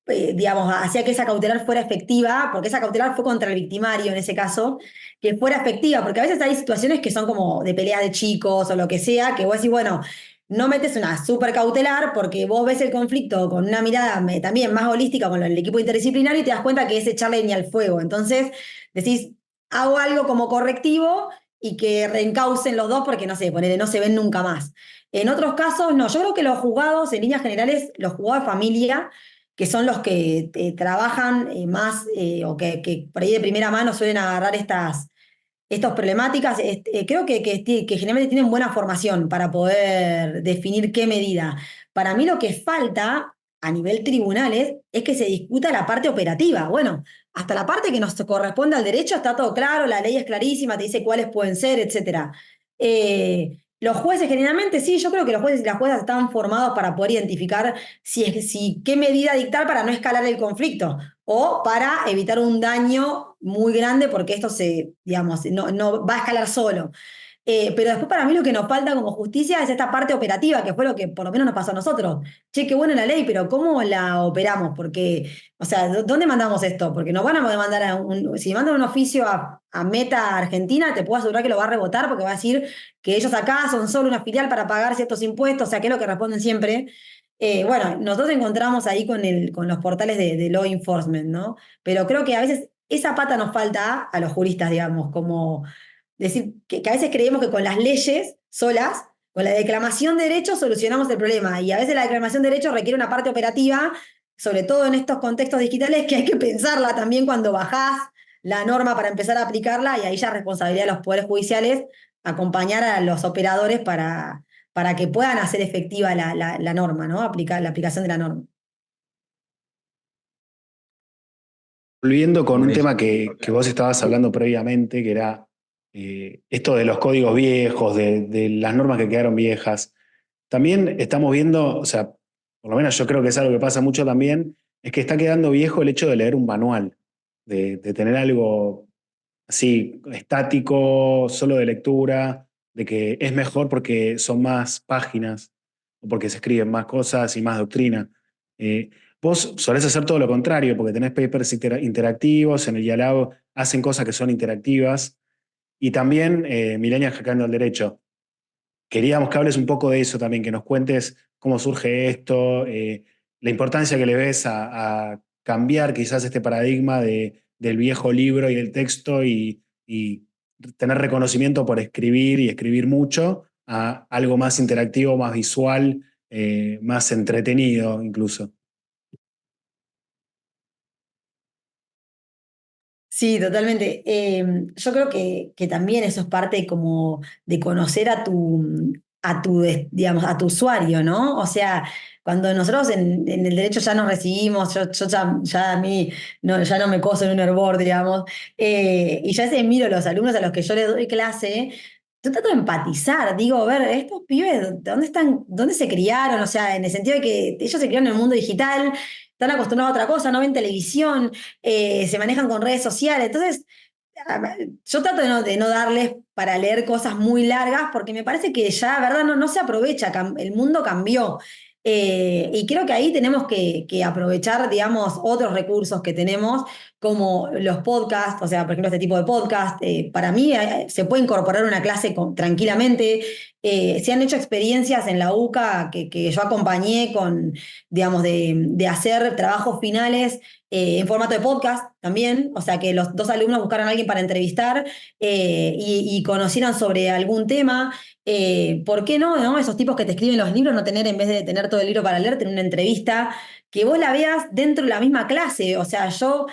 digamos, hacía que esa cautelar fuera efectiva, porque esa cautelar fue contra el victimario en ese caso, que fuera efectiva, porque a veces hay situaciones que son como de peleas de chicos o lo que sea, que vos decís, bueno, no metes una súper cautelar porque vos ves el conflicto con una mirada también más holística con el equipo interdisciplinario y te das cuenta que es echarle leña al fuego. Entonces decís, hago algo como correctivo y que reencaucen los dos porque no sé, ponele, no se ven nunca más. En otros casos, no. Yo creo que los juzgados, en líneas generales, los juzgados de familia, que son los que trabajan más o que por ahí de primera mano suelen agarrar estas problemáticas, creo que generalmente tienen buena formación para poder definir qué medida. Para mí lo que falta a nivel tribunales es que se discuta la parte operativa. Bueno, hasta la parte que nos corresponde al derecho está todo claro, la ley es clarísima, te dice cuáles pueden ser, etcétera. Los jueces generalmente sí, yo creo que los jueces y las juezas están formados para poder identificar si qué medida dictar para no escalar el conflicto o para evitar un daño muy grande porque esto digamos, no va a escalar solo. Pero después para mí lo que nos falta como justicia es esta parte operativa, que fue lo que por lo menos nos pasó a nosotros. Che, qué buena la ley, pero ¿cómo la operamos? Porque, o sea, ¿dónde mandamos esto? Porque nos van a mandar si mandan un oficio a Meta Argentina, te puedo asegurar que lo va a rebotar porque va a decir que ellos acá son solo una filial para pagar ciertos impuestos, o sea, que es lo que responden siempre. Bueno, nosotros encontramos ahí con los portales de law enforcement, ¿no? Pero creo que a veces esa pata nos falta a los juristas, digamos, como decir que a veces creemos que con las leyes solas, con la declamación de derechos, solucionamos el problema. Y a veces la declamación de derechos requiere una parte operativa, sobre todo en estos contextos digitales, que hay que pensarla también cuando bajás la norma para empezar a aplicarla, y ahí ya es responsabilidad de los poderes judiciales acompañar a los operadores para que puedan hacer efectiva la norma, ¿no? La aplicación de la norma. Volviendo con un tema Buenísimo. que vos estabas hablando previamente, que era esto de los códigos viejos, de las normas que quedaron viejas. También estamos viendo, o sea, por lo menos yo creo que es algo que pasa mucho también, es que está quedando viejo el hecho de leer un manual, de tener algo así estático, solo de lectura, de que es mejor porque son más páginas o porque se escriben más cosas y más doctrina. Vos solés hacer todo lo contrario, porque tenés papers interactivos, en el YALAB hacen cosas que son interactivas, y también Millennials Hackeando el Derecho. Queríamos que hables un poco de eso también, que nos cuentes cómo surge esto, la importancia que le ves a cambiar quizás este paradigma del viejo libro y del texto y tener reconocimiento por escribir y escribir mucho a algo más interactivo, más visual, más entretenido incluso. Sí, totalmente. Yo creo que también eso es parte como de conocer digamos, a tu usuario, ¿no? O sea, cuando nosotros en el derecho ya nos recibimos, yo ya a mí ya no me coso en un hervor, digamos, y ya se miro los alumnos a los que yo les doy clase. Yo trato de empatizar, digo, a ver, estos pibes, ¿de ¿dónde están, dónde se criaron? O sea, en el sentido de que ellos se criaron en el mundo digital, están acostumbrados a otra cosa, no ven televisión, se manejan con redes sociales. Entonces, yo trato de no darles para leer cosas muy largas porque me parece que ya, ¿verdad? No se aprovecha, el mundo cambió. Y creo que ahí tenemos que aprovechar, digamos, otros recursos que tenemos, como los podcasts, o sea, por ejemplo, este tipo de podcast. Para mí se puede incorporar una clase tranquilamente. Se han hecho experiencias en la UCA que yo acompañé digamos, de hacer trabajos finales en formato de podcast también, o sea que los dos alumnos buscaron a alguien para entrevistar y conocieran sobre algún tema. ¿Por qué no? Esos tipos que te escriben los libros, no tener, en vez de tener todo el libro para leer, tener una entrevista, que vos la veas dentro de la misma clase. O sea, yo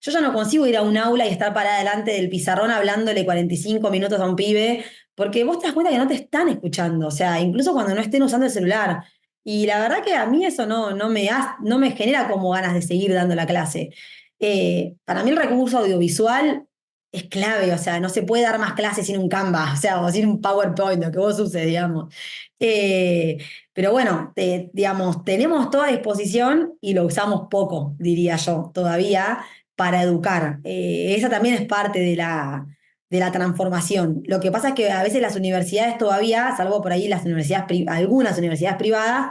ya no consigo ir a un aula y estar parada delante del pizarrón hablándole 45 minutos a un pibe, porque vos te das cuenta que no te están escuchando, o sea, incluso cuando no estén usando el celular. Y la verdad que a mí eso no me genera como ganas de seguir dando la clase. Para mí el recurso audiovisual es clave, o sea, no se puede dar más clases sin un Canva, o sea, o sin un PowerPoint, lo que vos uses, digamos. Eh, pero bueno, digamos, tenemos toda a disposición y lo usamos poco, diría yo, todavía, para educar. Esa también es parte de la transformación. Lo que pasa es que a veces las universidades todavía, salvo por ahí algunas universidades privadas,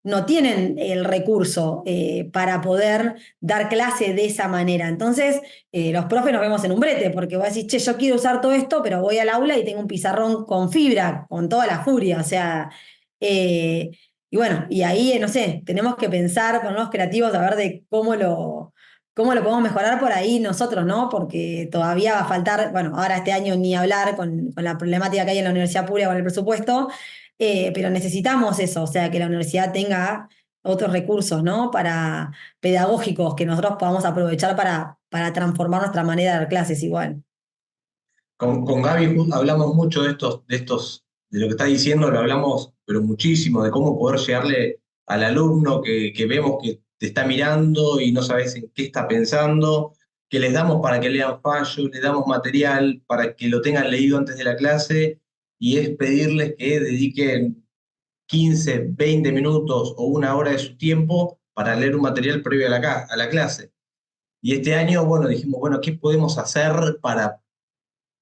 no tienen el recurso para poder dar clase de esa manera. Entonces, los profes nos vemos en un brete, porque vos decís, che, yo quiero usar todo esto, pero voy al aula y tengo un pizarrón con fibra, con toda la furia. O sea, eh, y bueno, y ahí, no sé, tenemos que pensar, ponernos creativos, a ver de cómo lo podemos mejorar por ahí nosotros, ¿no? Porque todavía va a faltar, bueno, ahora este año ni hablar con la problemática que hay en la universidad pública con el presupuesto, pero necesitamos eso, o sea, que la universidad tenga otros recursos, ¿no? Para pedagógicos que nosotros podamos aprovechar para transformar nuestra manera de dar clases igual. Con Gaby hablamos mucho de lo que está diciendo, lo hablamos, pero muchísimo, de cómo poder llegarle al alumno que vemos que te está mirando y no sabes en qué está pensando, que les damos para que lean fallos, les damos material para que lo tengan leído antes de la clase, y es pedirles que dediquen 15, 20 minutos o una hora de su tiempo para leer un material previo a a la clase. Y este año, bueno, dijimos, bueno, ¿qué podemos hacer para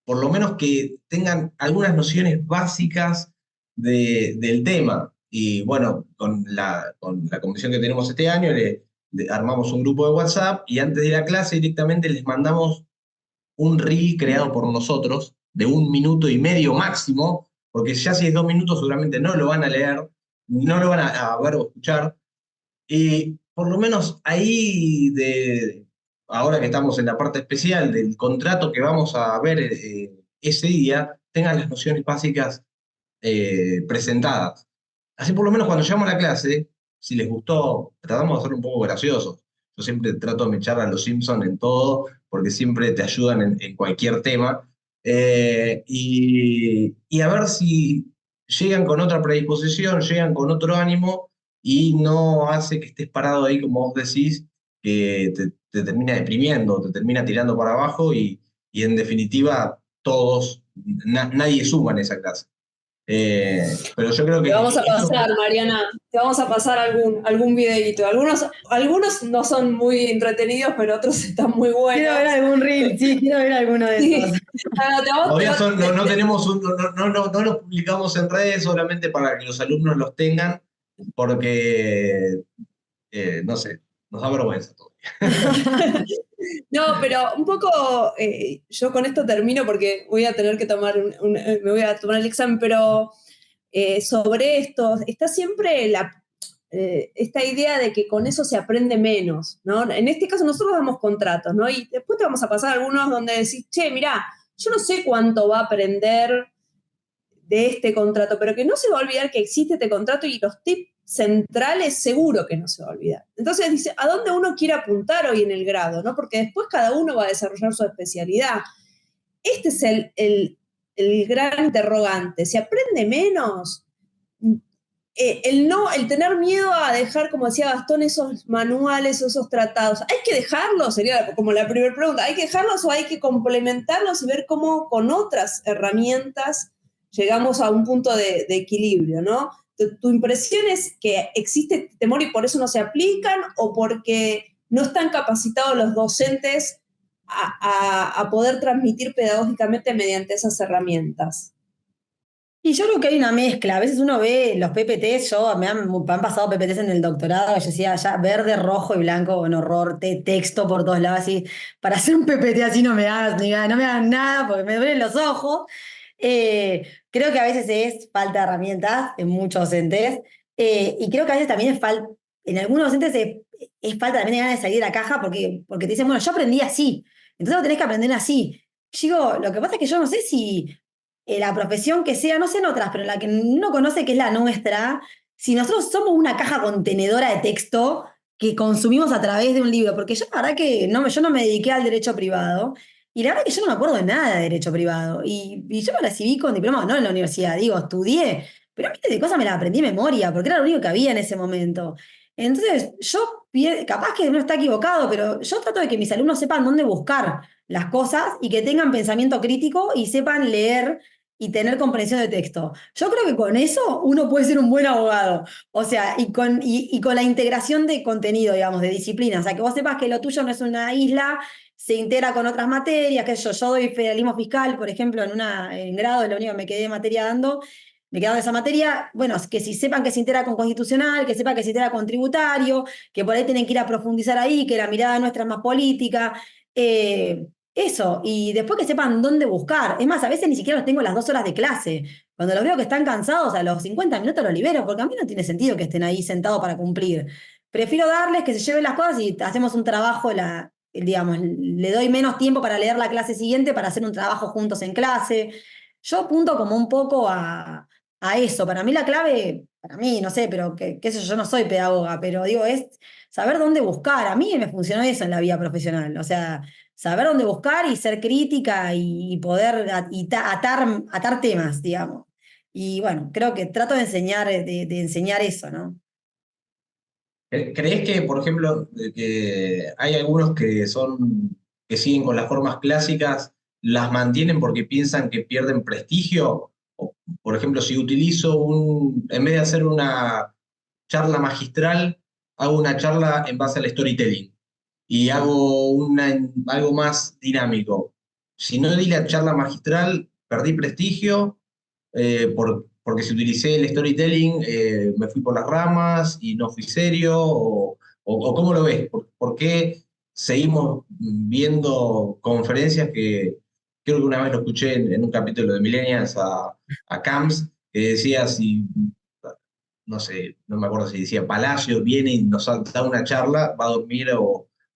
por lo menos que tengan algunas nociones básicas del tema? Y bueno, con la comisión que tenemos este año, le armamos un grupo de WhatsApp y antes de la clase directamente les mandamos un reel creado por nosotros de 1 minuto y medio máximo, porque ya si es 2 minutos seguramente no lo van a leer, no lo van a ver o escuchar, y por lo menos ahí, ahora que estamos en la parte especial del contrato que vamos a ver ese día, tengan las nociones básicas presentadas. Así por lo menos cuando llegamos a la clase, si les gustó, tratamos de ser un poco graciosos. Yo siempre trato de mechar a los Simpsons en todo, porque siempre te ayudan en cualquier tema. Y a ver si llegan con otra predisposición, llegan con otro ánimo y no hace que estés parado ahí, como vos decís, que te termina deprimiendo, te termina tirando para abajo y en definitiva todos, nadie suma en esa clase. Pero yo creo Te que vamos a pasar, Mariana, te vamos a pasar algún videíto. Algunos no son muy entretenidos, pero otros están muy buenos. Quiero ver algún reel, sí, quiero ver alguno de Sí. esos. todavía no tenemos no los publicamos en redes solamente para que los alumnos los tengan, porque no sé, nos da vergüenza todo. No, pero un poco, yo con esto termino porque voy a tener que tomar me voy a tomar el examen, pero sobre esto está siempre esta idea de que con eso se aprende menos, ¿no? En este caso nosotros damos contratos, ¿no? Y después te vamos a pasar algunos donde decís, che, mirá, yo no sé cuánto va a aprender de este contrato, pero que no se va a olvidar que existe este contrato y los tips centrales seguro que no se va a olvidar. Entonces dice, ¿a dónde uno quiere apuntar hoy en el grado? ¿No? Porque después cada uno va a desarrollar su especialidad. Este es el gran interrogante. ¿Se aprende menos? El tener miedo a dejar, como decía Gastón, esos manuales o esos tratados, ¿hay que dejarlos? Sería como la primera pregunta. ¿Hay que dejarlos o hay que complementarlos y ver cómo con otras herramientas llegamos a un punto de equilibrio, ¿no? ¿Tu impresión es que existe temor y por eso no se aplican o porque no están capacitados los docentes a poder transmitir pedagógicamente mediante esas herramientas? Y yo creo que hay una mezcla. A veces uno ve los PPTs, me han pasado PPTs en el doctorado, yo decía ya verde, rojo y blanco, un horror, texto por todos lados, así. Para hacer un PPT así no me hagas, no me hagan nada porque me duelen los ojos. Creo que a veces es falta de herramientas en muchos docentes. Y creo que a veces también en algunos docentes es falta también de ganas de salir de la caja porque te dicen, bueno, yo aprendí así, entonces vos tenés que aprender así. Yo digo, lo que pasa es que yo no sé si la profesión que sea, no sé en otras, pero en la que uno conoce que es la nuestra, si nosotros somos una caja contenedora de texto que consumimos a través de un libro, porque yo la verdad que yo no me dediqué al derecho privado, y la verdad que yo no me acuerdo de nada de derecho privado, y yo me recibí con diploma, no en la universidad, digo, estudié, pero miles de cosas me las aprendí de memoria, porque era lo único que había en ese momento. Entonces, yo, capaz que no está equivocado, pero yo trato de que mis alumnos sepan dónde buscar las cosas y que tengan pensamiento crítico y sepan leer y tener comprensión de texto. Yo creo que con eso uno puede ser un buen abogado. O sea, y con la integración de contenido, digamos, de disciplina. O sea, que vos sepas que lo tuyo no es una isla, se integra con otras materias, que yo doy federalismo fiscal, por ejemplo, en grado, es lo único que me quedé de materia dando, me quedaba de esa materia, bueno, que si sepan que se integra con constitucional, que sepan que se integra con tributario, que por ahí tienen que ir a profundizar ahí, que la mirada nuestra es más política, eso, y después que sepan dónde buscar. Es más, a veces ni siquiera los tengo las 2 horas de clase. Cuando los veo que están cansados, a los 50 minutos los libero, porque a mí no tiene sentido que estén ahí sentados para cumplir. Prefiero darles que se lleven las cosas y hacemos un trabajo, digamos, le doy menos tiempo para leer la clase siguiente para hacer un trabajo juntos en clase. Yo apunto como un poco a eso. Para mí la clave, para mí, no sé, pero qué sé yo, yo no soy pedagoga, pero digo, es saber dónde buscar. A mí me funcionó eso en la vida profesional. O sea, saber dónde buscar y ser crítica y poder atar temas, digamos. Y bueno, creo que trato de enseñar, de enseñar eso, ¿no? ¿Crees que, por ejemplo, que hay algunos que siguen con las formas clásicas, las mantienen porque piensan que pierden prestigio? O, por ejemplo, si utilizo en vez de hacer una charla magistral, hago una charla en base al storytelling y hago algo más dinámico. Si no di la charla magistral, perdí prestigio, porque si utilicé el storytelling, me fui por las ramas y no fui serio, o ¿cómo lo ves? ¿Por qué seguimos viendo conferencias que creo que una vez lo escuché en un capítulo de Millennials a Camps, que decía si, no sé, no me acuerdo si decía Palacio viene y nos da una charla, va a dormir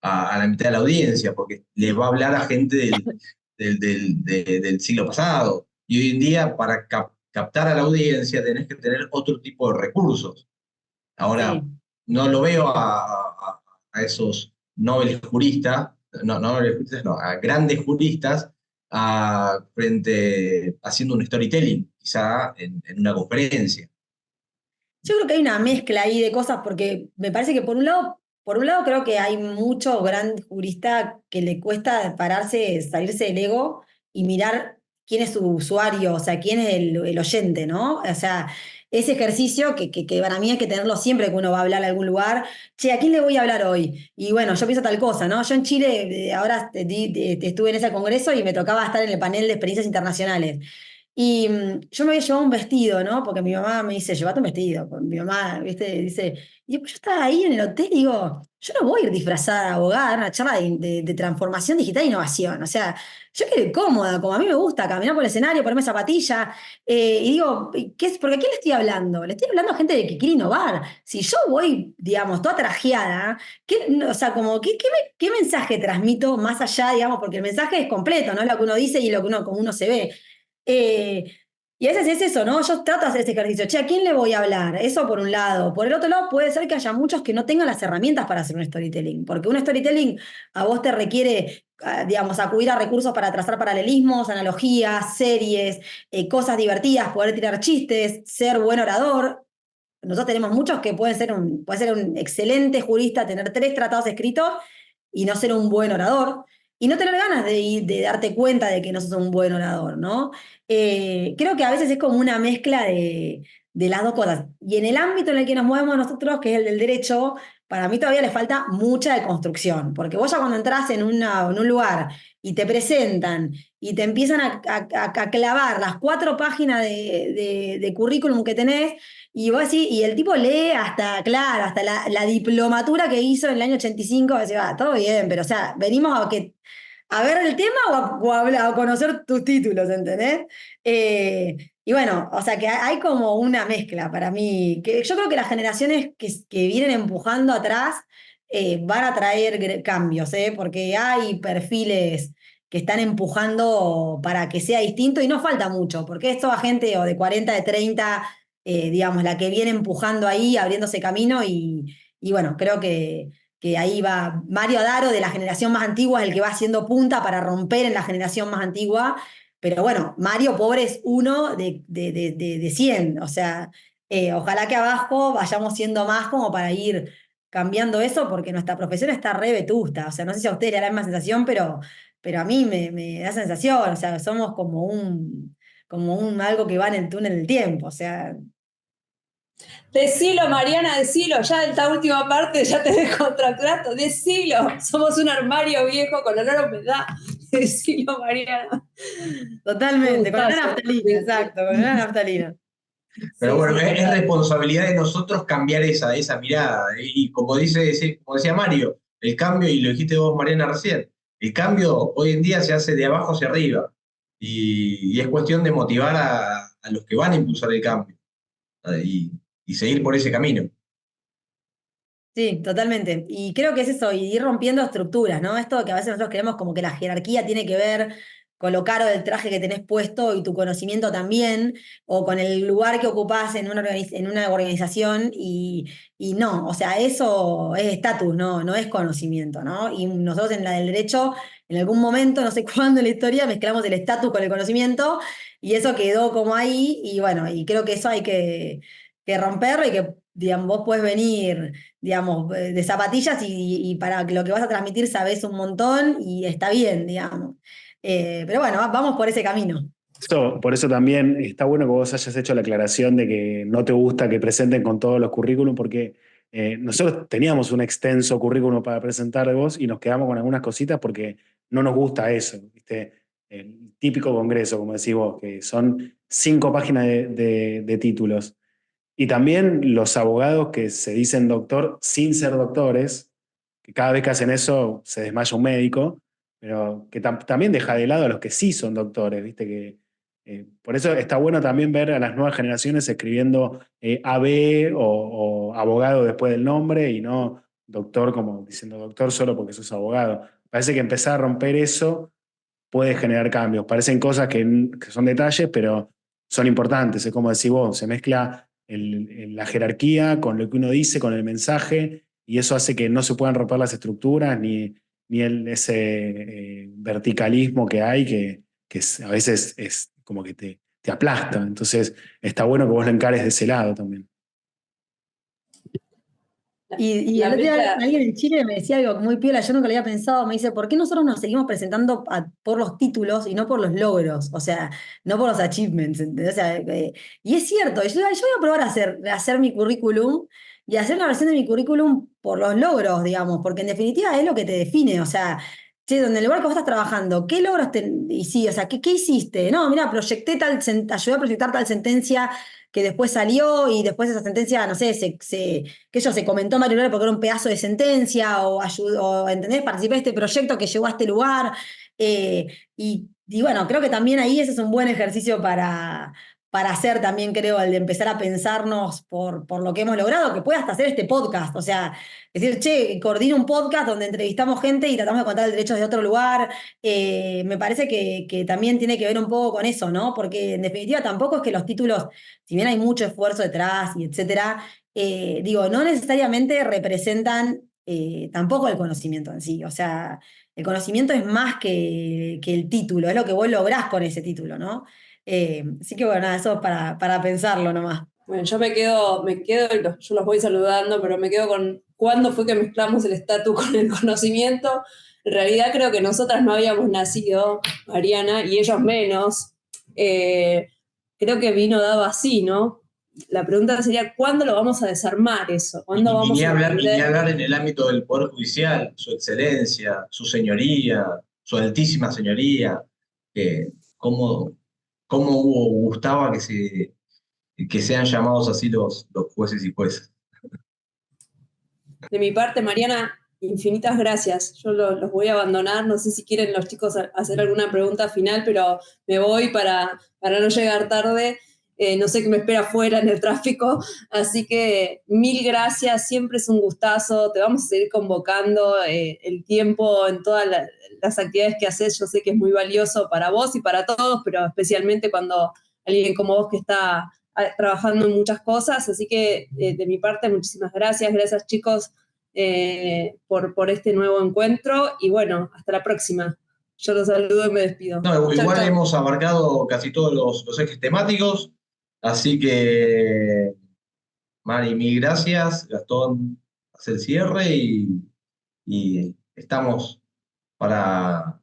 a la mitad de la audiencia, porque les va a hablar a gente del siglo pasado. Y hoy en día, para captar a la audiencia, tenés que tener otro tipo de recursos. Ahora, Sí. no lo veo a esos nobles juristas, no, nobles juristas, no, a grandes juristas haciendo un storytelling, quizá en una conferencia. Yo creo que hay una mezcla ahí de cosas porque me parece que por un lado creo que hay mucho gran jurista que le cuesta pararse, salirse del ego y mirar quién es su usuario, o sea, quién es el oyente, ¿no? O sea, ese ejercicio que para mí hay que tenerlo siempre que uno va a hablar a algún lugar. Che, ¿a quién le voy a hablar hoy? Y bueno, yo pienso tal cosa, ¿no? Yo en Chile ahora estuve en ese congreso y me tocaba estar en el panel de experiencias internacionales. Y yo me había llevado un vestido, ¿no? Porque mi mamá me dice, llévate un vestido. Porque mi mamá, ¿viste? Dice, y después yo estaba ahí en el hotel y digo, yo no voy a ir disfrazada de abogada a dar una charla de transformación digital e innovación. O sea, yo quiero ir cómoda, como a mí me gusta, caminar por el escenario, ponerme zapatilla. Y digo, Porque ¿a quién le estoy hablando? Le estoy hablando a gente que quiere innovar. Si yo voy, digamos, toda trajeada, o sea, como, ¿qué mensaje transmito más allá, digamos? Porque el mensaje es completo, ¿no? Lo que uno dice y como uno se ve. Eh, y a veces es eso, ¿no? Yo trato de hacer ese ejercicio. Che, ¿a quién le voy a hablar? Eso por un lado. Por el otro lado, puede ser que haya muchos que no tengan las herramientas para hacer un storytelling. Porque un storytelling a vos te requiere, digamos, acudir a recursos para trazar paralelismos, analogías, series, cosas divertidas, poder tirar chistes, ser buen orador. Nosotros tenemos muchos que puede ser un excelente jurista, tener 3 tratados escritos y no ser un buen orador. Y no tener ganas de darte cuenta de que no sos un buen orador, ¿no? Creo que a veces es como una mezcla de las dos cosas. Y en el ámbito en el que nos movemos nosotros, que es el del derecho, para mí todavía le falta mucha deconstrucción, porque vos ya cuando entras en un lugar y te presentan y te empiezan a clavar las 4 páginas de currículum que tenés, y vos decís, y el tipo lee hasta, claro, hasta la diplomatura que hizo en el año 85, decís, va, todo bien, pero o sea, venimos a ver el tema o a conocer tus títulos, ¿entendés? Y bueno, o sea que hay como una mezcla para mí, que yo creo que las generaciones que vienen empujando atrás van a traer cambios, ¿eh? Porque hay perfiles que están empujando para que sea distinto y no falta mucho, porque es toda gente o de 40, de 30, digamos, la que viene empujando ahí, abriéndose camino y bueno, creo que ahí va Mario Adaro de la generación más antigua, el que va haciendo punta para romper en la generación más antigua. pero bueno, Mario, pobre, es uno de 100. O sea, ojalá que abajo vayamos siendo más como para ir cambiando eso, porque nuestra profesión está re vetusta. O sea, no sé si a ustedes le da la misma sensación, pero a mí me da sensación. O sea, somos como un algo que va en el túnel del tiempo. O sea, Decilo, Mariana, decilo, ya en esta última parte ya te dejo otro trato, decilo, somos un armario viejo con olor a humedad, decilo, Mariana. Qué totalmente, con olor a gustazo. naftalina, exacto, con olor a naftalina. Pero Sí, bueno, sí, es total. responsabilidad de nosotros cambiar esa mirada. Y como como decía Mario, el cambio, y lo dijiste vos, Mariana, recién, el cambio hoy en día se hace de abajo hacia arriba. Y es cuestión de motivar a los que van a impulsar el cambio, y seguir por ese camino. Sí, totalmente. Y creo que es eso, y ir rompiendo estructuras, ¿no? Esto que a veces nosotros creemos como que la jerarquía tiene que ver con lo caro del traje que tenés puesto y tu conocimiento también, o con el lugar que ocupás en una organización, y no, o sea, eso es estatus, no es conocimiento, ¿no? Y nosotros en la del derecho, en algún momento, no sé cuándo en la historia, mezclamos el estatus con el conocimiento, y eso quedó como ahí, y bueno, y creo que eso hay que romperlo y que, digamos, vos podés venir, digamos, de zapatillas y para lo que vas a transmitir sabés un montón y está bien, digamos. Pero bueno, vamos por ese camino. Por eso también está bueno que vos hayas hecho la aclaración de que no te gusta que presenten con todos los currículum, porque nosotros teníamos un extenso currículum para presentar de vos y nos quedamos con algunas cositas porque no nos gusta eso, ¿viste? El típico congreso, como decís vos, que son 5 páginas de títulos. Y también los abogados que se dicen doctor sin ser doctores, que cada vez que hacen eso se desmaya un médico, pero que también deja de lado a los que sí son doctores, ¿viste? Por eso está bueno también ver a las nuevas generaciones escribiendo AB o abogado después del nombre y no doctor como diciendo doctor solo porque sos abogado. Parece que empezar a romper eso puede generar cambios. Parecen cosas que son detalles, pero son importantes. Es como decís vos, se mezcla la jerarquía con lo que uno dice, con el mensaje, y eso hace que no se puedan romper las estructuras ni ese verticalismo que hay, a veces es como que te aplasta. Entonces, está bueno que vos lo encares de ese lado también. Y el La otro día brecha, alguien en Chile me decía algo muy piola, yo nunca lo había pensado, me dice, ¿por qué nosotros nos seguimos presentando por los títulos y no por los logros? O sea, no por los achievements, ¿entendés? O sea, y es cierto, yo voy a probar a hacer mi currículum y hacer una versión de mi currículum por los logros, digamos, porque en definitiva es lo que te define, o sea, che, donde el lugar que vos estás trabajando, ¿qué logros y sí, o sea, ¿qué hiciste? No, mira, ayudé a proyectar tal sentencia que después salió y después esa sentencia, no sé, que eso se comentó en varios lugares porque era un pedazo de sentencia, o ayudó, ¿entendés? Participé de este proyecto que llegó a este lugar. Y bueno, creo que también ahí ese es un buen ejercicio para hacer también, creo, el de empezar a pensarnos por lo que hemos logrado, que puede hasta hacer este podcast. O sea, decir, che, coordino un podcast donde entrevistamos gente y tratamos de contar el derecho de otro lugar. Me parece que también tiene que ver un poco con eso, ¿no? Porque en definitiva tampoco es que los títulos, si bien hay mucho esfuerzo detrás y etcétera, digo, no necesariamente representan tampoco el conocimiento en sí. O sea, el conocimiento es más que el título, es lo que vos lográs con ese título, ¿no? Así que bueno, nada, eso es para pensarlo nomás. bueno, yo yo los voy saludando, pero me quedo con cuándo fue que mezclamos el estatus con el conocimiento. En realidad creo que nosotras no habíamos nacido, Mariana, y ellos menos. Eh, Creo que vino dado así, ¿no? La pregunta sería, ¿cuándo lo vamos a desarmar eso? ¿Cuándo Y vamos a ni entender? hablar en el ámbito del Poder Judicial, su excelencia, su señoría, su altísima señoría, que cómo gustaba que sean llamados así los jueces y jueces. De mi parte, Mariana, infinitas gracias. Yo los voy a abandonar. No sé si quieren los chicos hacer alguna pregunta final, pero me voy para no llegar tarde. No sé qué me espera afuera en el tráfico. Así que mil gracias. Siempre es un gustazo. Te vamos a seguir convocando. El tiempo en todas las actividades que haces, yo sé que es muy valioso para vos y para todos, pero especialmente cuando alguien como vos que está trabajando en muchas cosas. Así que de mi parte, muchísimas gracias. Gracias, chicos, por este nuevo encuentro y bueno, hasta la próxima. Yo los saludo y me despido. No, Chau, igual chau. hemos abarcado casi todos los ejes temáticos, así que, Mari, mil gracias. Gastón hace el cierre y estamos para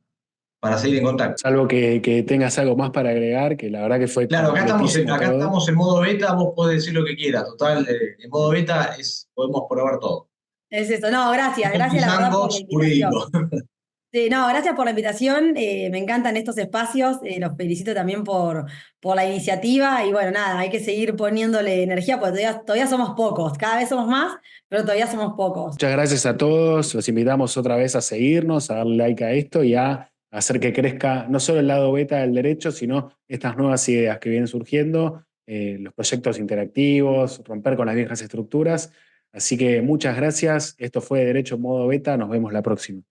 seguir en contacto. Salvo que tengas algo más para agregar, que la verdad que fue Claro, completísimo acá todo. estamos en modo beta, vos podés decir lo que quieras. Total, en modo beta podemos probar todo. Es eso, no, gracias, Somos un gracias la verdad por la sandbox invitación. jurídico. Sí, no, gracias por la invitación, me encantan estos espacios, los felicito también por la iniciativa y bueno, nada, hay que seguir poniéndole energía porque todavía somos pocos, cada vez somos más, pero todavía somos pocos. Muchas gracias a todos. Los invitamos otra vez a seguirnos, a darle like a esto y a hacer que crezca no solo el lado beta del derecho, sino estas nuevas ideas que vienen surgiendo, los proyectos interactivos, romper con las viejas estructuras. Así que muchas gracias. Esto fue Derecho en Modo Beta. Nos vemos la próxima.